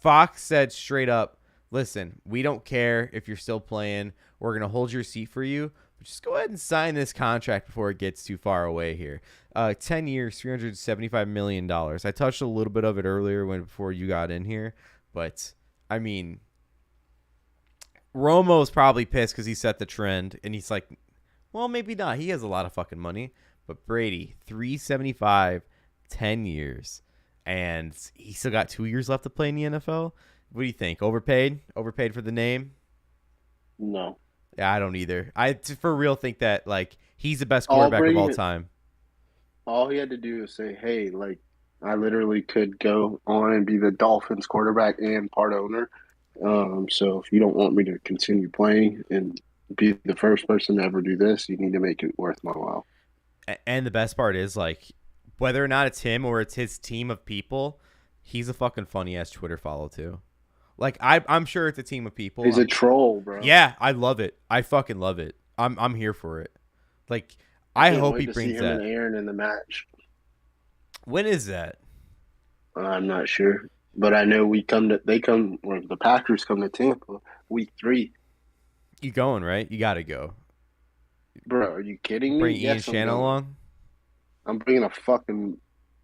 Fox said straight up, "Listen, we don't care if you're still playing. We're gonna hold your seat for you, but just go ahead and sign this contract before it gets too far away here. 10 years, $375 million. I touched a little bit of it earlier before you got in here, but I mean." Romo's probably pissed because he set the trend, and he's like, well, maybe not. He has a lot of fucking money. But Brady, 375, 10 years. And he still got 2 years left to play in the NFL. What do you think? Overpaid? Overpaid for the name? no. Yeah, I don't either. I for real think that like he's the best quarterback of all time. All he had to do is say, "Hey, like I literally could go on and be the Dolphins quarterback and part owner. So if you don't want me to continue playing and be the first person to ever do this, you need to make it worth my while." And the best part is like whether or not it's him or it's his team of people, he's a fucking funny ass Twitter follow too. Like I'm sure it's a team of people. He's a troll, bro. Yeah, I love it. I fucking love it. I'm here for it. Like I I can't hope wait he to see brings him that. and Aaron in the match. When is that? I'm not sure, but I know they come, or the Packers come to Tampa week 3. You going, right? You got to go. Bro, are you kidding me? Bring Ian Yes, I'm Shannon going. along. I'm bringing a fucking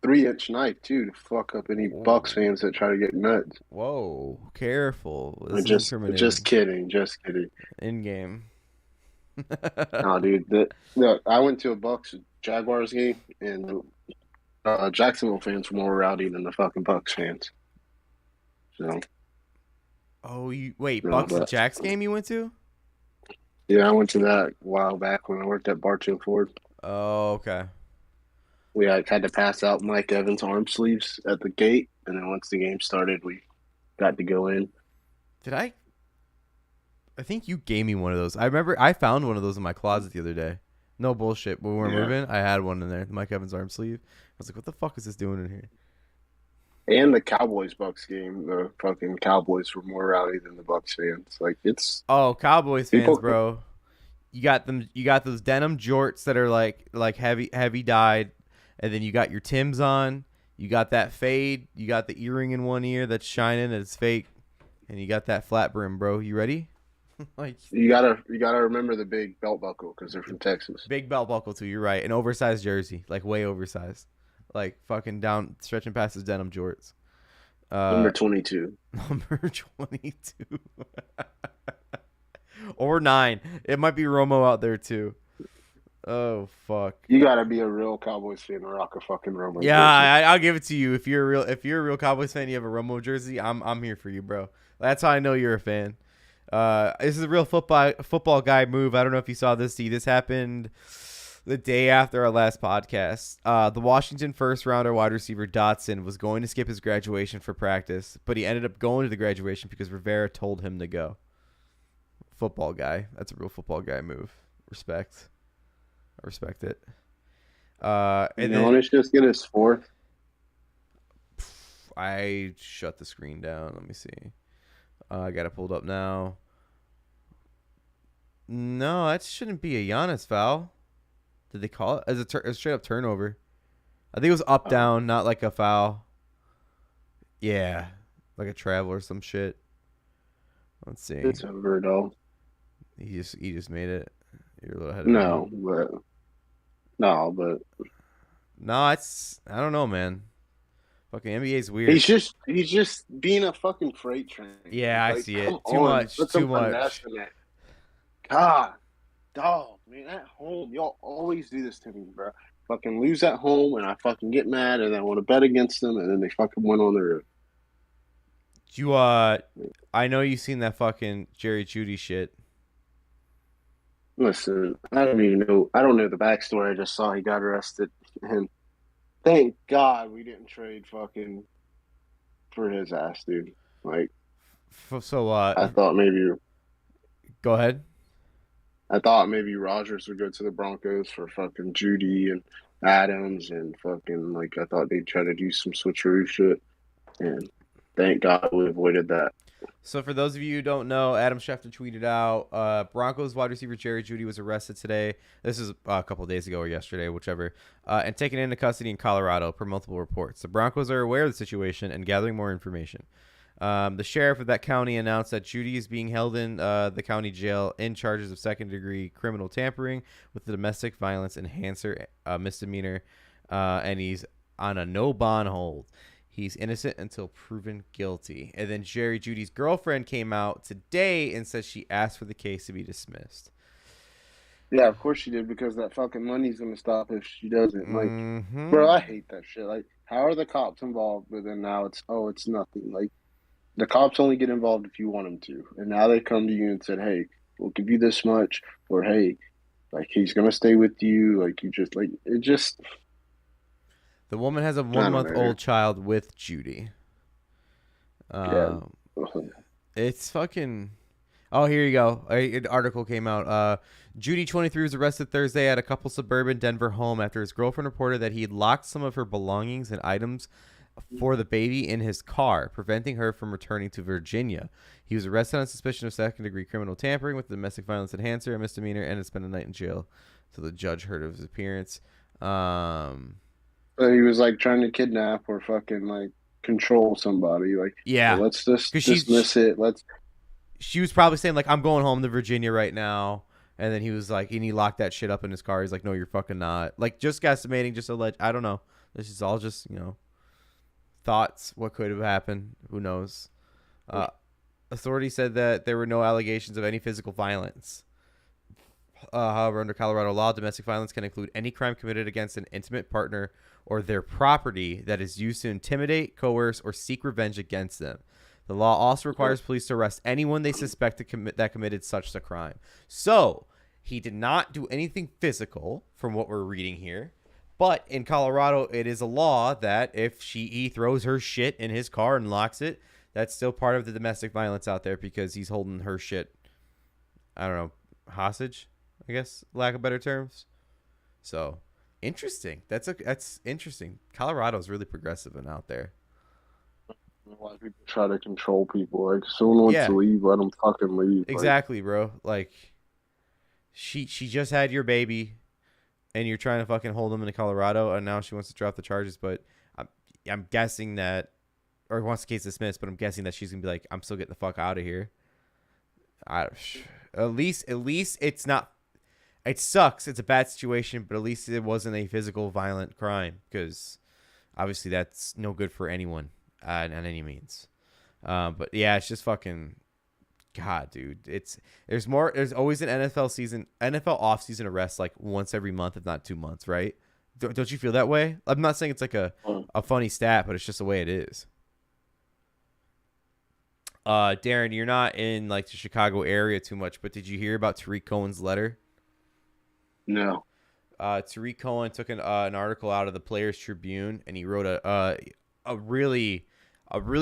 3-inch knife too to fuck up any Bucks Oh, fans that try to get nuts. whoa. Careful. This I'm is just incriminating. kidding, just kidding. In game. No, dude, I went to a Bucks Jaguars game, and Jacksonville fans were more rowdy than the fucking Bucks fans. So, Oh, you wait. no, Bucks and but Jacks game you went to? yeah, I went to that a while back when I worked at Bartow Ford. Oh, okay. We had to pass out Mike Evans arm sleeves at the gate, and then once the game started, we got to go in. Did I? I think you gave me one of those. I remember I found one of those in my closet the other day. No bullshit. When we were Yeah. moving, I had one in there. The Mike Evans arm sleeve. I was like, what the fuck is this doing in here? And the Cowboys Bucks game, the fucking Cowboys were more rowdy than the Bucks fans. Like it's Oh, Cowboys fans, people. bro. You got them. You got those denim jorts that are like heavy dyed, and then you got your Tims on. You got that fade. You got the earring in one ear that's shining. That's fake, and you got that flat brim, bro. You ready? Like You gotta remember the big belt buckle because they're from Texas. big belt buckle too. You're right. An oversized jersey, like way oversized, like fucking down stretching past his denim jorts. Number Uh, 22. number 22 or 9. It might be Romo out there too. Oh fuck. You gotta be a real Cowboys fan to rock a fucking Romo Yeah, jersey. I'll give it to you. If you're a real Cowboys fan, you have a Romo jersey. I'm here for you, bro. That's how I know you're a fan. This is a real football guy move. I don't know if you saw this. This happened the day after our last podcast. The Washington first rounder wide receiver Dotson was going to skip his graduation for practice, but he ended up going to the graduation because Rivera told him to go. Football guy. That's a real football guy move. Respect. I respect it. And then Let's just get his fourth. I shut the screen down. Let me see. I got it pulled up now. No, that shouldn't be a Giannis foul. Did they call it as a straight up turnover? I think it was up down, not like a foul. Yeah, like a travel or some shit. Let's see. It's over, though. He just made it. You're a little ahead of No, me. but No, it's I don't know, man. Fucking NBA's weird. he's just being a fucking freight train. Yeah, I Like, see come it. Too on, much. put Too some finesse much. in it. God, dog, man, at home, y'all always do this to me, bro. Fucking lose at home, and I fucking get mad, and I want to bet against them, and then they fucking win on the road. You I know you seen that fucking Jerry Judy shit. Listen, I don't even know. I don't know the backstory. I just saw he got arrested, and thank God we didn't trade fucking for his ass, dude. Like So I thought maybe go ahead. I thought maybe Rogers would go to the Broncos for fucking Judy and Adams and fucking like I thought they'd try to do some switcheroo shit, and thank God we avoided that. So for those of you who don't know, Adam Schefter tweeted out Broncos wide receiver Jerry Judy was arrested today. This is a couple days ago or yesterday, whichever, and taken into custody in Colorado per multiple reports. The Broncos are aware of the situation and gathering more information. The sheriff of that county announced that Judy is being held in the county jail in charges of second-degree criminal tampering with the domestic violence enhancer misdemeanor, and he's on a no bond hold. He's innocent until proven guilty. And then Jerry Judy's girlfriend came out today and said she asked for the case to be dismissed. Yeah, of course she did because that fucking money's gonna stop if she doesn't. Like, Mm-hmm. bro, I hate that shit. Like, how are the cops involved? But then now it's nothing. Like, the cops only get involved if you want them to, and now they come to you and said, "Hey, we'll give you this much," or "Hey, like he's gonna stay with you." Like, you just like it. Just The woman has a I don't know. 1-month-old child with Judy. Yeah. It's fucking. Oh, here you go. An article came out. Judy, 23, was arrested Thursday at a couple suburban Denver home after his girlfriend reported that he had locked some of her belongings and items for the baby in his car, preventing her from returning to Virginia. He was arrested on suspicion of second-degree criminal tampering with the domestic violence enhancer, a misdemeanor, and had spent a night in jail. So the judge heard of his appearance. So he was like trying to kidnap or fucking like control somebody. Like, Yeah, well, let's just because dismiss it. she was probably saying like, I'm going home to Virginia right now. And then he was like, and he locked that shit up in his car. He's like, no, you're fucking not. Like, just guesstimating, just alleged. I don't know. This is all just, thoughts. What could have happened? Who knows? Uh, Authorities said that there were no allegations of any physical violence. However, under Colorado law, domestic violence can include any crime committed against an intimate partner or their property that is used to intimidate, coerce, or seek revenge against them. The law also requires police to arrest anyone they suspect that committed such a crime. So, he did not do anything physical, from what we're reading here. But in Colorado, it is a law that if he throws her shit in his car and locks it, that's still part of the domestic violence out there because he's holding her shit, I don't know, hostage, I guess, lack of better terms. So, interesting. That's interesting. Colorado's really progressive and out there. A lot of people try to control people. Like, if someone wants to Yeah, leave, let them fucking leave. Like, exactly, bro. Like, she just had your baby, and you're trying to fucking hold them in Colorado, and now she wants to drop the charges. But I'm guessing that, or wants the case dismissed. But I'm guessing that she's gonna be like, I'm still getting the fuck out of here. I, at least it's not. It sucks. It's a bad situation, but at least it wasn't a physical, violent crime because obviously that's no good for anyone in any means. But yeah, it's just fucking God, dude. There's more. There's always an NFL off-season arrest like once every month, if not 2 months, right? Don't you feel that way? I'm not saying it's like a funny stat, but it's just the way it is. Darren, you're not in like the Chicago area too much, but did you hear about Tariq Cohen's letter? no. Tariq Cohen took an article out of the Players Tribune, and he wrote a really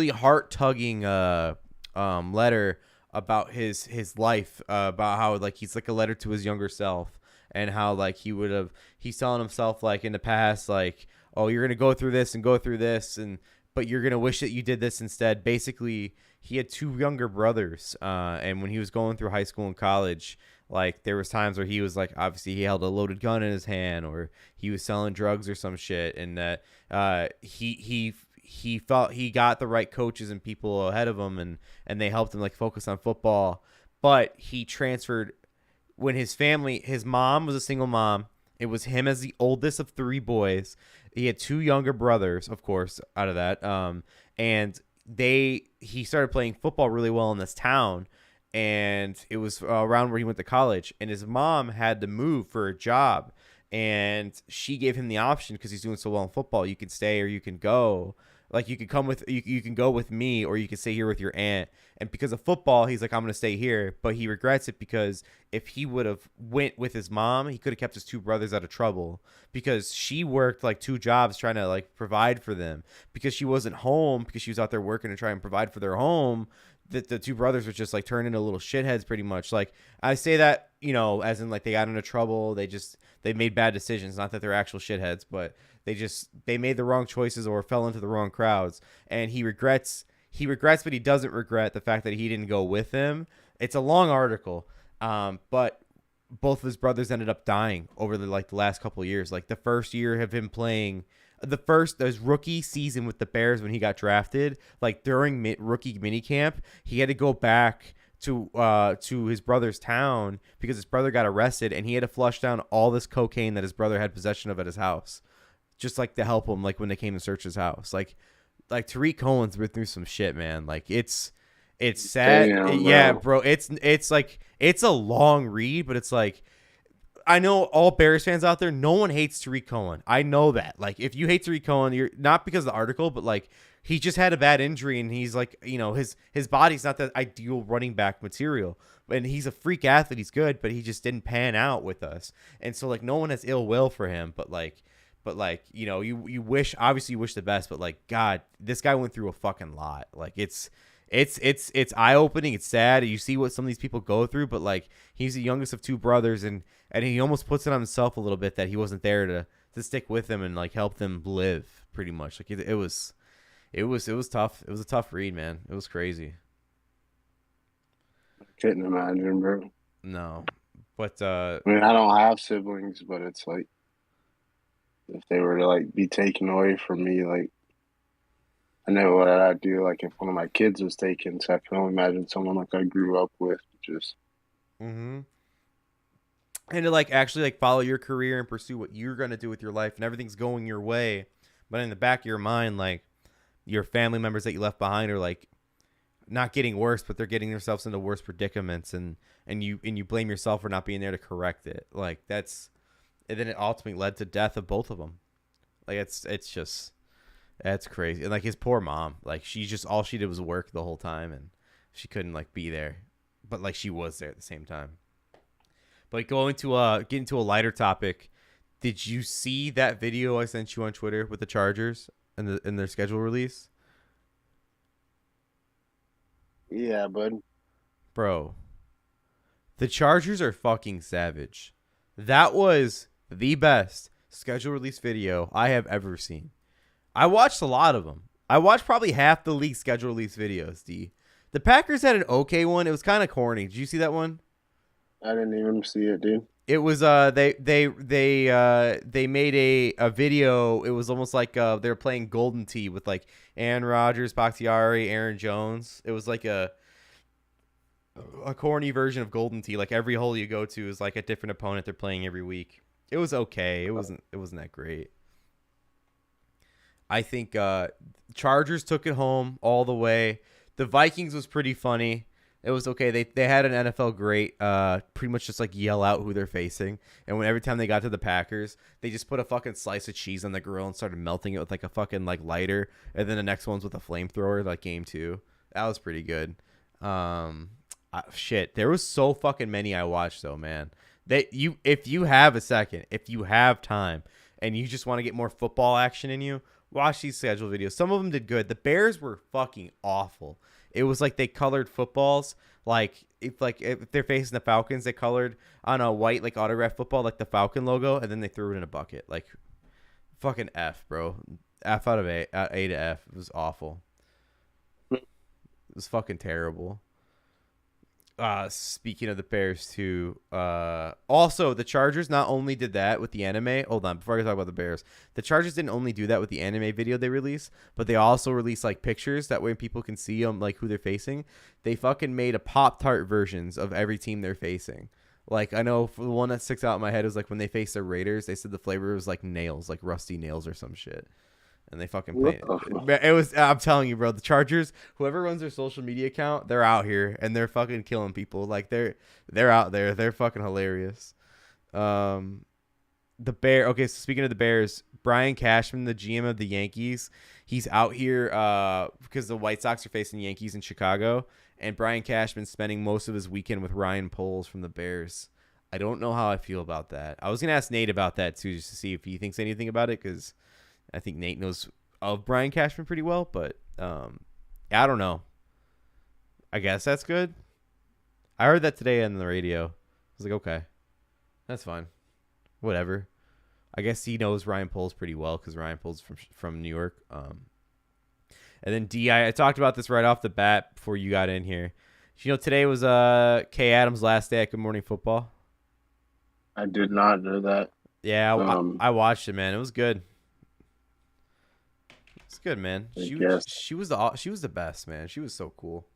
heart tugging letter about his life, about how like he's like a letter to his younger self, and how like he's telling himself like in the past like, oh, you're gonna go through this and go through this, and but you're gonna wish that you did this instead. Basically, he had two younger brothers, and when he was going through high school and college, like there was times where he was like, obviously he held a loaded gun in his hand, or he was selling drugs or some shit, and that he felt he got the right coaches and people ahead of him, and they helped him like focus on football. But he transferred when his mom was a single mom. It was him as the oldest of three boys. He had two younger brothers, of course, out of that. And he started playing football really well in this town, and it was around where he went to college. And his mom had to move for a job, and she gave him the option because he's doing so well in football. You can stay or you can go. Like you can you can go with me, or you can stay here with your aunt. And because of football, he's like, I'm gonna stay here. But he regrets it because if he would have went with his mom, he could have kept his two brothers out of trouble because she worked like two jobs trying to like provide for them because she wasn't home because she was out there working to try and provide for their home. That the two brothers were just like turned into little shitheads pretty much. Like I say that, as in like they got into trouble. They made bad decisions. Not that they're actual shitheads, but they made the wrong choices or fell into the wrong crowds. And he regrets, but he doesn't regret the fact that he didn't go with them. It's a long article. But both of his brothers ended up dying over the last couple of years. Like the first year of him playing, his rookie season with the Bears when he got drafted, like during rookie minicamp, he had to go back to his brother's town because his brother got arrested, and he had to flush down all this cocaine that his brother had possession of at his house, just like to help him like when they came to search his house. Like Tariq Cohen's been through some shit, man. Like it's sad. Damn, Yeah, bro. bro. It's like it's a long read, but it's like I know all Bears fans out there, no one hates Tariq Cohen. I know that. Like, if you hate Tariq Cohen, you're not because of the article, but like he just had a bad injury, and he's like, his body's not the ideal running back material. And he's a freak athlete. He's good, but he just didn't pan out with us. And so like no one has ill will for him, but you wish, obviously you wish the best, but like God, this guy went through a fucking lot. Like it's eye opening. It's sad. You see what some of these people go through, but like he's the youngest of two brothers, and he almost puts it on himself a little bit that he wasn't there to stick with them and like help them live. Pretty much, like it was tough. It was a tough read, man. It was crazy. I couldn't imagine, bro. No, but I mean, I don't have siblings, but it's like if they were to like be taken away from me, like I know what I'd do, like if one of my kids was taken. So I can only imagine someone like I grew up with. Just Mm-hmm. And to like actually like follow your career and pursue what you're gonna do with your life, and everything's going your way, but in the back of your mind, like your family members that you left behind are like not getting worse, but they're getting themselves into worse predicaments, and you blame yourself for not being there to correct it. Like that's, and then it ultimately led to death of both of them. Like it's just that's crazy. And like his poor mom, like she just all she did was work the whole time, and she couldn't like be there, but like she was there at the same time. But going to get into a lighter topic, did you see that video I sent you on Twitter with the Chargers and their schedule release? yeah, bud. Bro, the Chargers are fucking savage. That was the best schedule release video I have ever seen. I watched a lot of them. I watched probably half the league schedule release videos, D. The Packers had an okay one. It was kind of corny. Did you see that one? I didn't even see it, dude. It was they made a video. It was almost like they were playing Golden Tee with like Aaron Rodgers, Bakhtiari, Aaron Jones. It was like a corny version of Golden Tee. Like every hole you go to is like a different opponent they're playing every week. It was okay. It wasn't that great. I think Chargers took it home all the way. The Vikings was pretty funny. It was okay. They had an NFL great pretty much just like yell out who they're facing. And when every time they got to the Packers, they just put a fucking slice of cheese on the grill and started melting it with like a fucking like lighter. And then the next one's with a flamethrower, like game 2. That was pretty good. Shit, there was so fucking many I watched though, man. That you, if you have a second, if you have time, and you just want to get more football action in you, watch these schedule videos. Some of them did good. The Bears were fucking awful. It was like they colored footballs. Like if they're facing the Falcons, they colored on a white like autograph football like the Falcon logo, and then they threw it in a bucket. Like fucking F, bro. F out of A to F. It was awful. It was fucking terrible. Speaking of the Bears too, also the Chargers not only did that with the anime. Hold on, before I talk about the Bears, the Chargers didn't only do that with the anime video they released, but they also released like pictures that way people can see them like who they're facing. They fucking made a Pop-Tart versions of every team they're facing. Like I know for the one that sticks out in my head is like when they faced the Raiders, they said the flavor was like nails, like rusty nails or some shit. And they fucking What pay. the fuck? It was. I'm telling you, bro. The Chargers, whoever runs their social media account, they're out here and they're fucking killing people. Like they're out there. They're fucking hilarious. Um, the Bear. Okay, so speaking of the Bears, Brian Cashman, the GM of the Yankees, he's out here because the White Sox are facing the Yankees in Chicago, and Brian Cashman's spending most of his weekend with Ryan Poles from the Bears. I don't know how I feel about that. I was gonna ask Nate about that too, just to see if he thinks anything about it, because I think Nate knows of Brian Cashman pretty well, but I don't know. I guess that's good. I heard that today on the radio. I was like, okay, that's fine. Whatever. I guess he knows Ryan Poles pretty well because Ryan Poles from New York. And then D, I talked about this right off the bat before you got in here. You know, today was Kay Adams' last day at Good Morning Football. I did not know that. Yeah, I watched it, man. It was good. It's good, man. She was the best, man. She was so cool.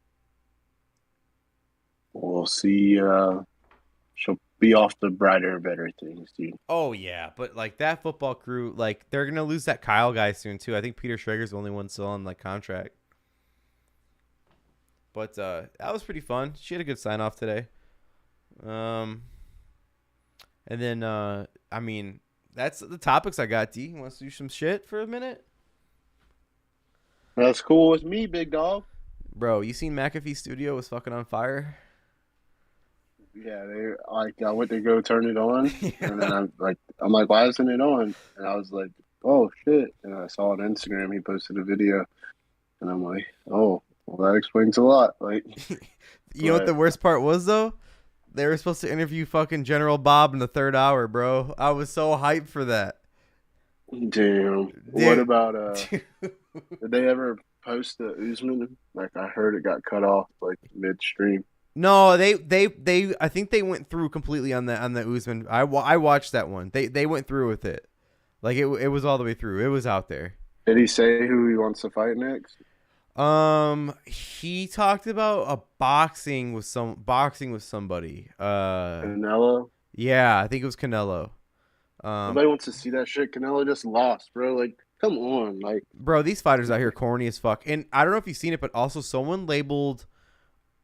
We'll see. She'll be off the brighter, better things, dude. Oh yeah, but like that football crew, like they're gonna lose that Kyle guy soon too. I think Peter Schrager's the only one still on like contract. But that was pretty fun. She had a good sign off today. And then I mean that's the topics I got. D, you want to do some shit for a minute? That's cool with me, big dog. Bro, you seen McAfee Studio was fucking on fire? Yeah, they like I went to go turn it on, and then I'm like, why isn't it on? And I was like, oh shit! And I saw on Instagram he posted a video, and I'm like, oh, well that explains a lot. Like, You know what the worst part was though? They were supposed to interview fucking General Bob in the third hour, bro. I was so hyped for that. damn. Dude. What about did they ever post the Usman? Like I heard it got cut off like midstream. No, they I think they went through completely on the Usman. I watched that one. They went through with it. Like it was all the way through. It was out there. Did he say who he wants to fight next? He talked about a boxing with somebody. Canelo? Yeah, I think it was Canelo. Um, Nobody wants to see that shit. Canelo just lost, bro. Like, come on. Like, bro, these fighters out here corny as fuck. And I don't know if you've seen it, but also someone labeled,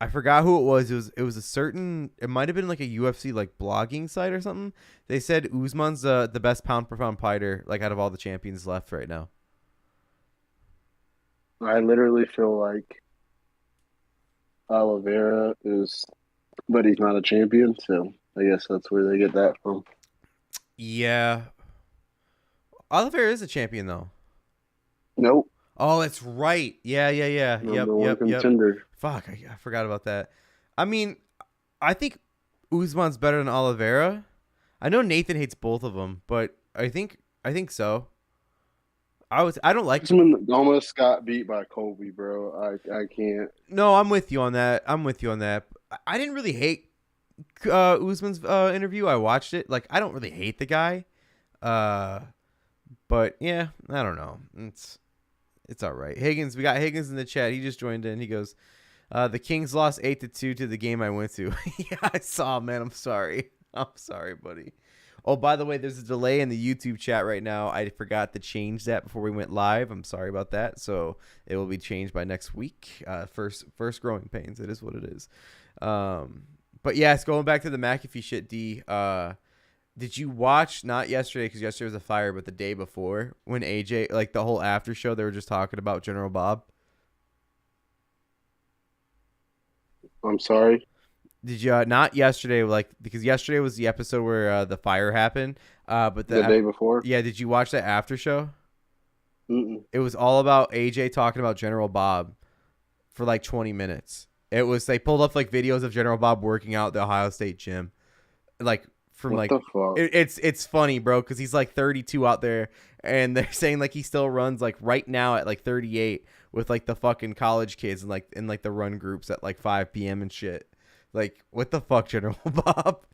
I forgot who it was. It was a certain. It might have been like a UFC like blogging site or something. They said Usman's the best pound per pound fighter like out of all the champions left right now. I literally feel like Oliveira is, but he's not a champion, so I guess that's where they get that from. Yeah, Oliveira is a champion though. Nope. Oh, that's right. Yeah, yeah, yeah. Yep, Number one yep, yep. contender. Fuck, I forgot about that. I mean, I think Usman's better than Oliveira. I know Nathan hates both of them, but I think so. I don't like. Usman almost got beat by Colby, bro. I can't. No, I'm with you on that. I'm with you on that. I didn't really hate Usman's interview. I watched it. Like I don't really hate the guy. Uh, but yeah, I don't know. It's all right. Higgins, we got Higgins in the chat. He just joined in. He goes, "The Kings lost 8-2 to the game I went to." Yeah, I saw, man. I'm sorry. I'm sorry, buddy. Oh, by the way, there's a delay in the YouTube chat right now. I forgot to change that before we went live. I'm sorry about that. So it will be changed by next week. First growing pains. It is what it is. But yes, going back to the McAfee shit, D. Did you watch not yesterday because yesterday was a fire, but the day before when AJ like the whole after show they were just talking about General Bob? I'm sorry. Did you not yesterday like because yesterday was the episode where the fire happened? But The day before? yeah, did you watch that after show? Mm-mm. It was all about AJ talking about General Bob for like 20 minutes. It was they pulled up like videos of General Bob working out at the Ohio State gym, like from What like the fuck? it's funny, bro, because he's like 32 out there, and they're saying like he still runs like right now at like 38 with like the fucking college kids and like in like the run groups at like 5 p.m. and shit. Like what the fuck, General Bob?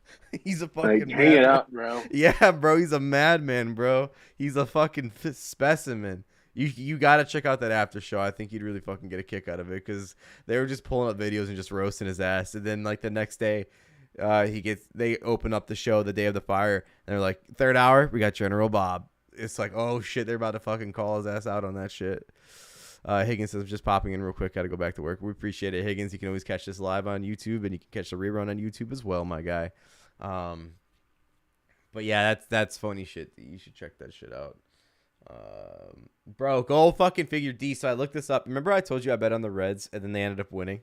He's a Like, fucking hang it madman. out, bro. Yeah, bro, he's a madman, bro. He's a fucking specimen. You got to check out that after show. I think you'd really fucking get a kick out of it because they were just pulling up videos and just roasting his ass. And then like the next day, they open up the show the day of the fire and they're like, third hour, we got General Bob. It's like, oh shit, they're about to fucking call his ass out on that shit. Higgins says, just popping in real quick. Got to go back to work. We appreciate it, Higgins. You can always catch this live on YouTube, and you can catch the rerun on YouTube as well, my guy. But yeah, that's funny shit. You should check that shit out. Bro, go fucking figure D. So I looked this up. Remember I told you I bet on the Reds, and then they ended up winning?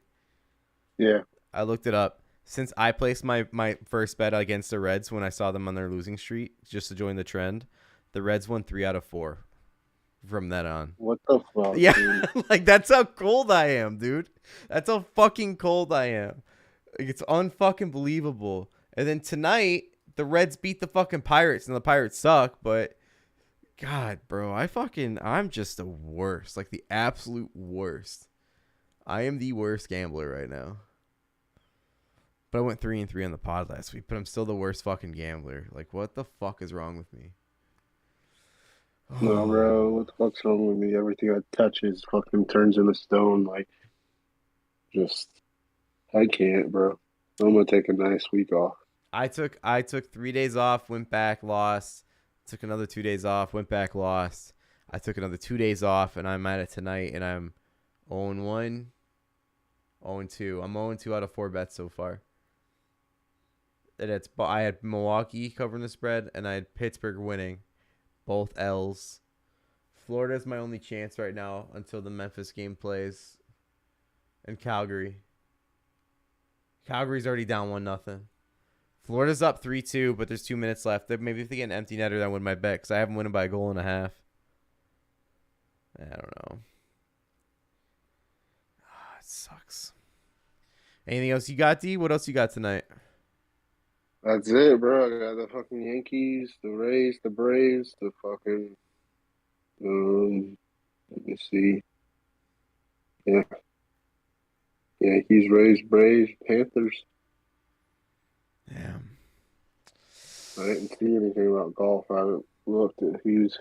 Yeah. I looked it up. Since I placed my first bet against the Reds when I saw them on their losing streak, just to join the trend, the Reds won 3 out of 4 from then on. What the fuck, Yeah, dude? like that's how cold I am, dude. That's how fucking cold I am. Like, it's unfucking believable. And then tonight, the Reds beat the fucking Pirates, and the Pirates suck. But God, bro, I'm just the worst, like the absolute worst. I am the worst gambler right now. But I went 3-3 on the pod last week. But I'm still the worst fucking gambler. Like, what the fuck is wrong with me? No, bro. What the fuck's wrong with me? Everything I touch is fucking turns into stone. Like, just, I can't, bro. I'm gonna take a nice week off. I took 3 days off, went back, lost. Took another 2 days off, went back, lost. I took another 2 days off, and I'm at it tonight, and I'm 0-1, 0-2. I'm 0-2 out of 4 bets so far. And I had Milwaukee covering the spread, and I had Pittsburgh winning, both L's. Florida's my only chance right now until the Memphis game plays, and Calgary. Calgary's already down 1-0. Florida's up 3-2, but there's 2 minutes left. Maybe if they get an empty netter, then I win my bet because I haven't won by a goal and a half. I don't know. It sucks. Anything else you got, D? What else you got tonight? That's it, bro. I got the fucking Yankees, the Rays, the Braves, the fucking let me see. Yeah. Yankees, Rays, Braves, Panthers. Damn. I didn't see anything about golf. I haven't looked at who's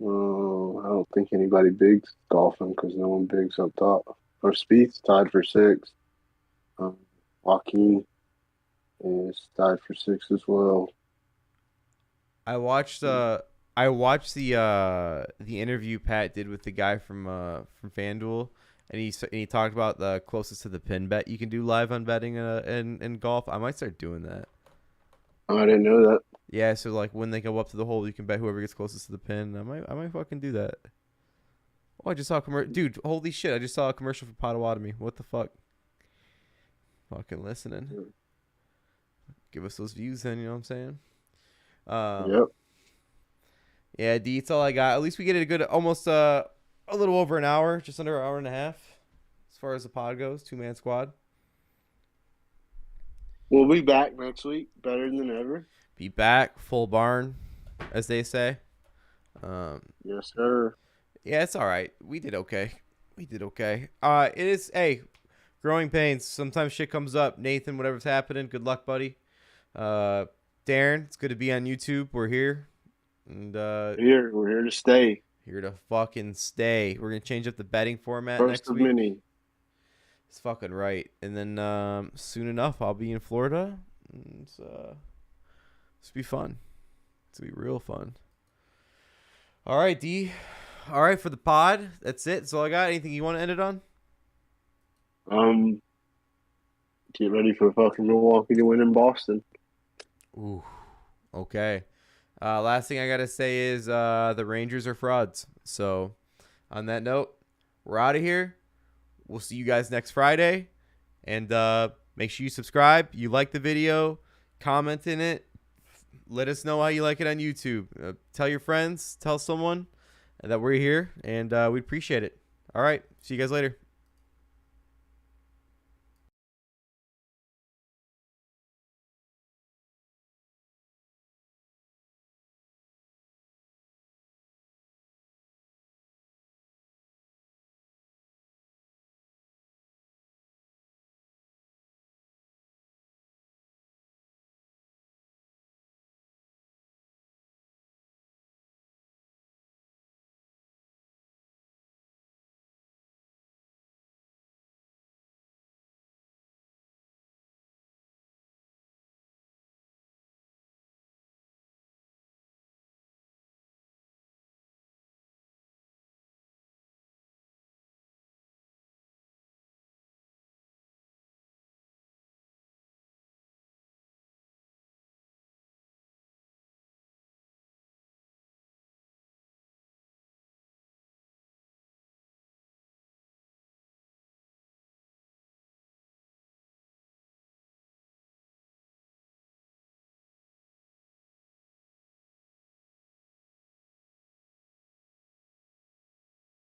I don't think anybody big's golfing because no one big's up top. Or Spieth's tied for sixth. Um, Joaquin is tied for sixth as well. I watched the interview Pat did with the guy from FanDuel, and he talked about the closest to the pin bet you can do live on betting in golf. I might start doing that. Oh, I didn't know that. Yeah, so like when they go up to the hole, you can bet whoever gets closest to the pin. I might fucking do that. Oh, I just saw a commercial. Dude, holy shit! I just saw a commercial for Potawatomi. What the fuck? Fucking listening. Give us those views, then. You know what I'm saying? Yep. Yeah, D, it's all I got. At least we get a good, almost a little over an hour, just under an hour and a half, as far as the pod goes. 2-man squad. We'll be back next week, better than ever. Be back, full barn, as they say. Yes, sir. Yeah, it's all right. We did okay. We did okay. It is, hey, growing pains. Sometimes shit comes up. Nathan, whatever's happening, good luck, buddy. Darren, it's good to be on YouTube. We're here. And we're here to stay. Here to fucking stay. We're gonna change up the betting format First next of week. many. It's fucking right. And then soon enough, I'll be in Florida. It's be fun. It's gonna be real fun. All right, D. All right, for the pod, that's it. That's all I got. Anything you want to end it on? Get ready for fucking Milwaukee to win in Boston. Ooh. Okay. Last thing I gotta say is the Rangers are frauds. So, on that note, we're out of here. We'll see you guys next Friday, and make sure you subscribe. You like the video, comment in it. Let us know how you like it on YouTube. Tell your friends, tell someone that we're here, and we'd appreciate it. All right, see you guys later.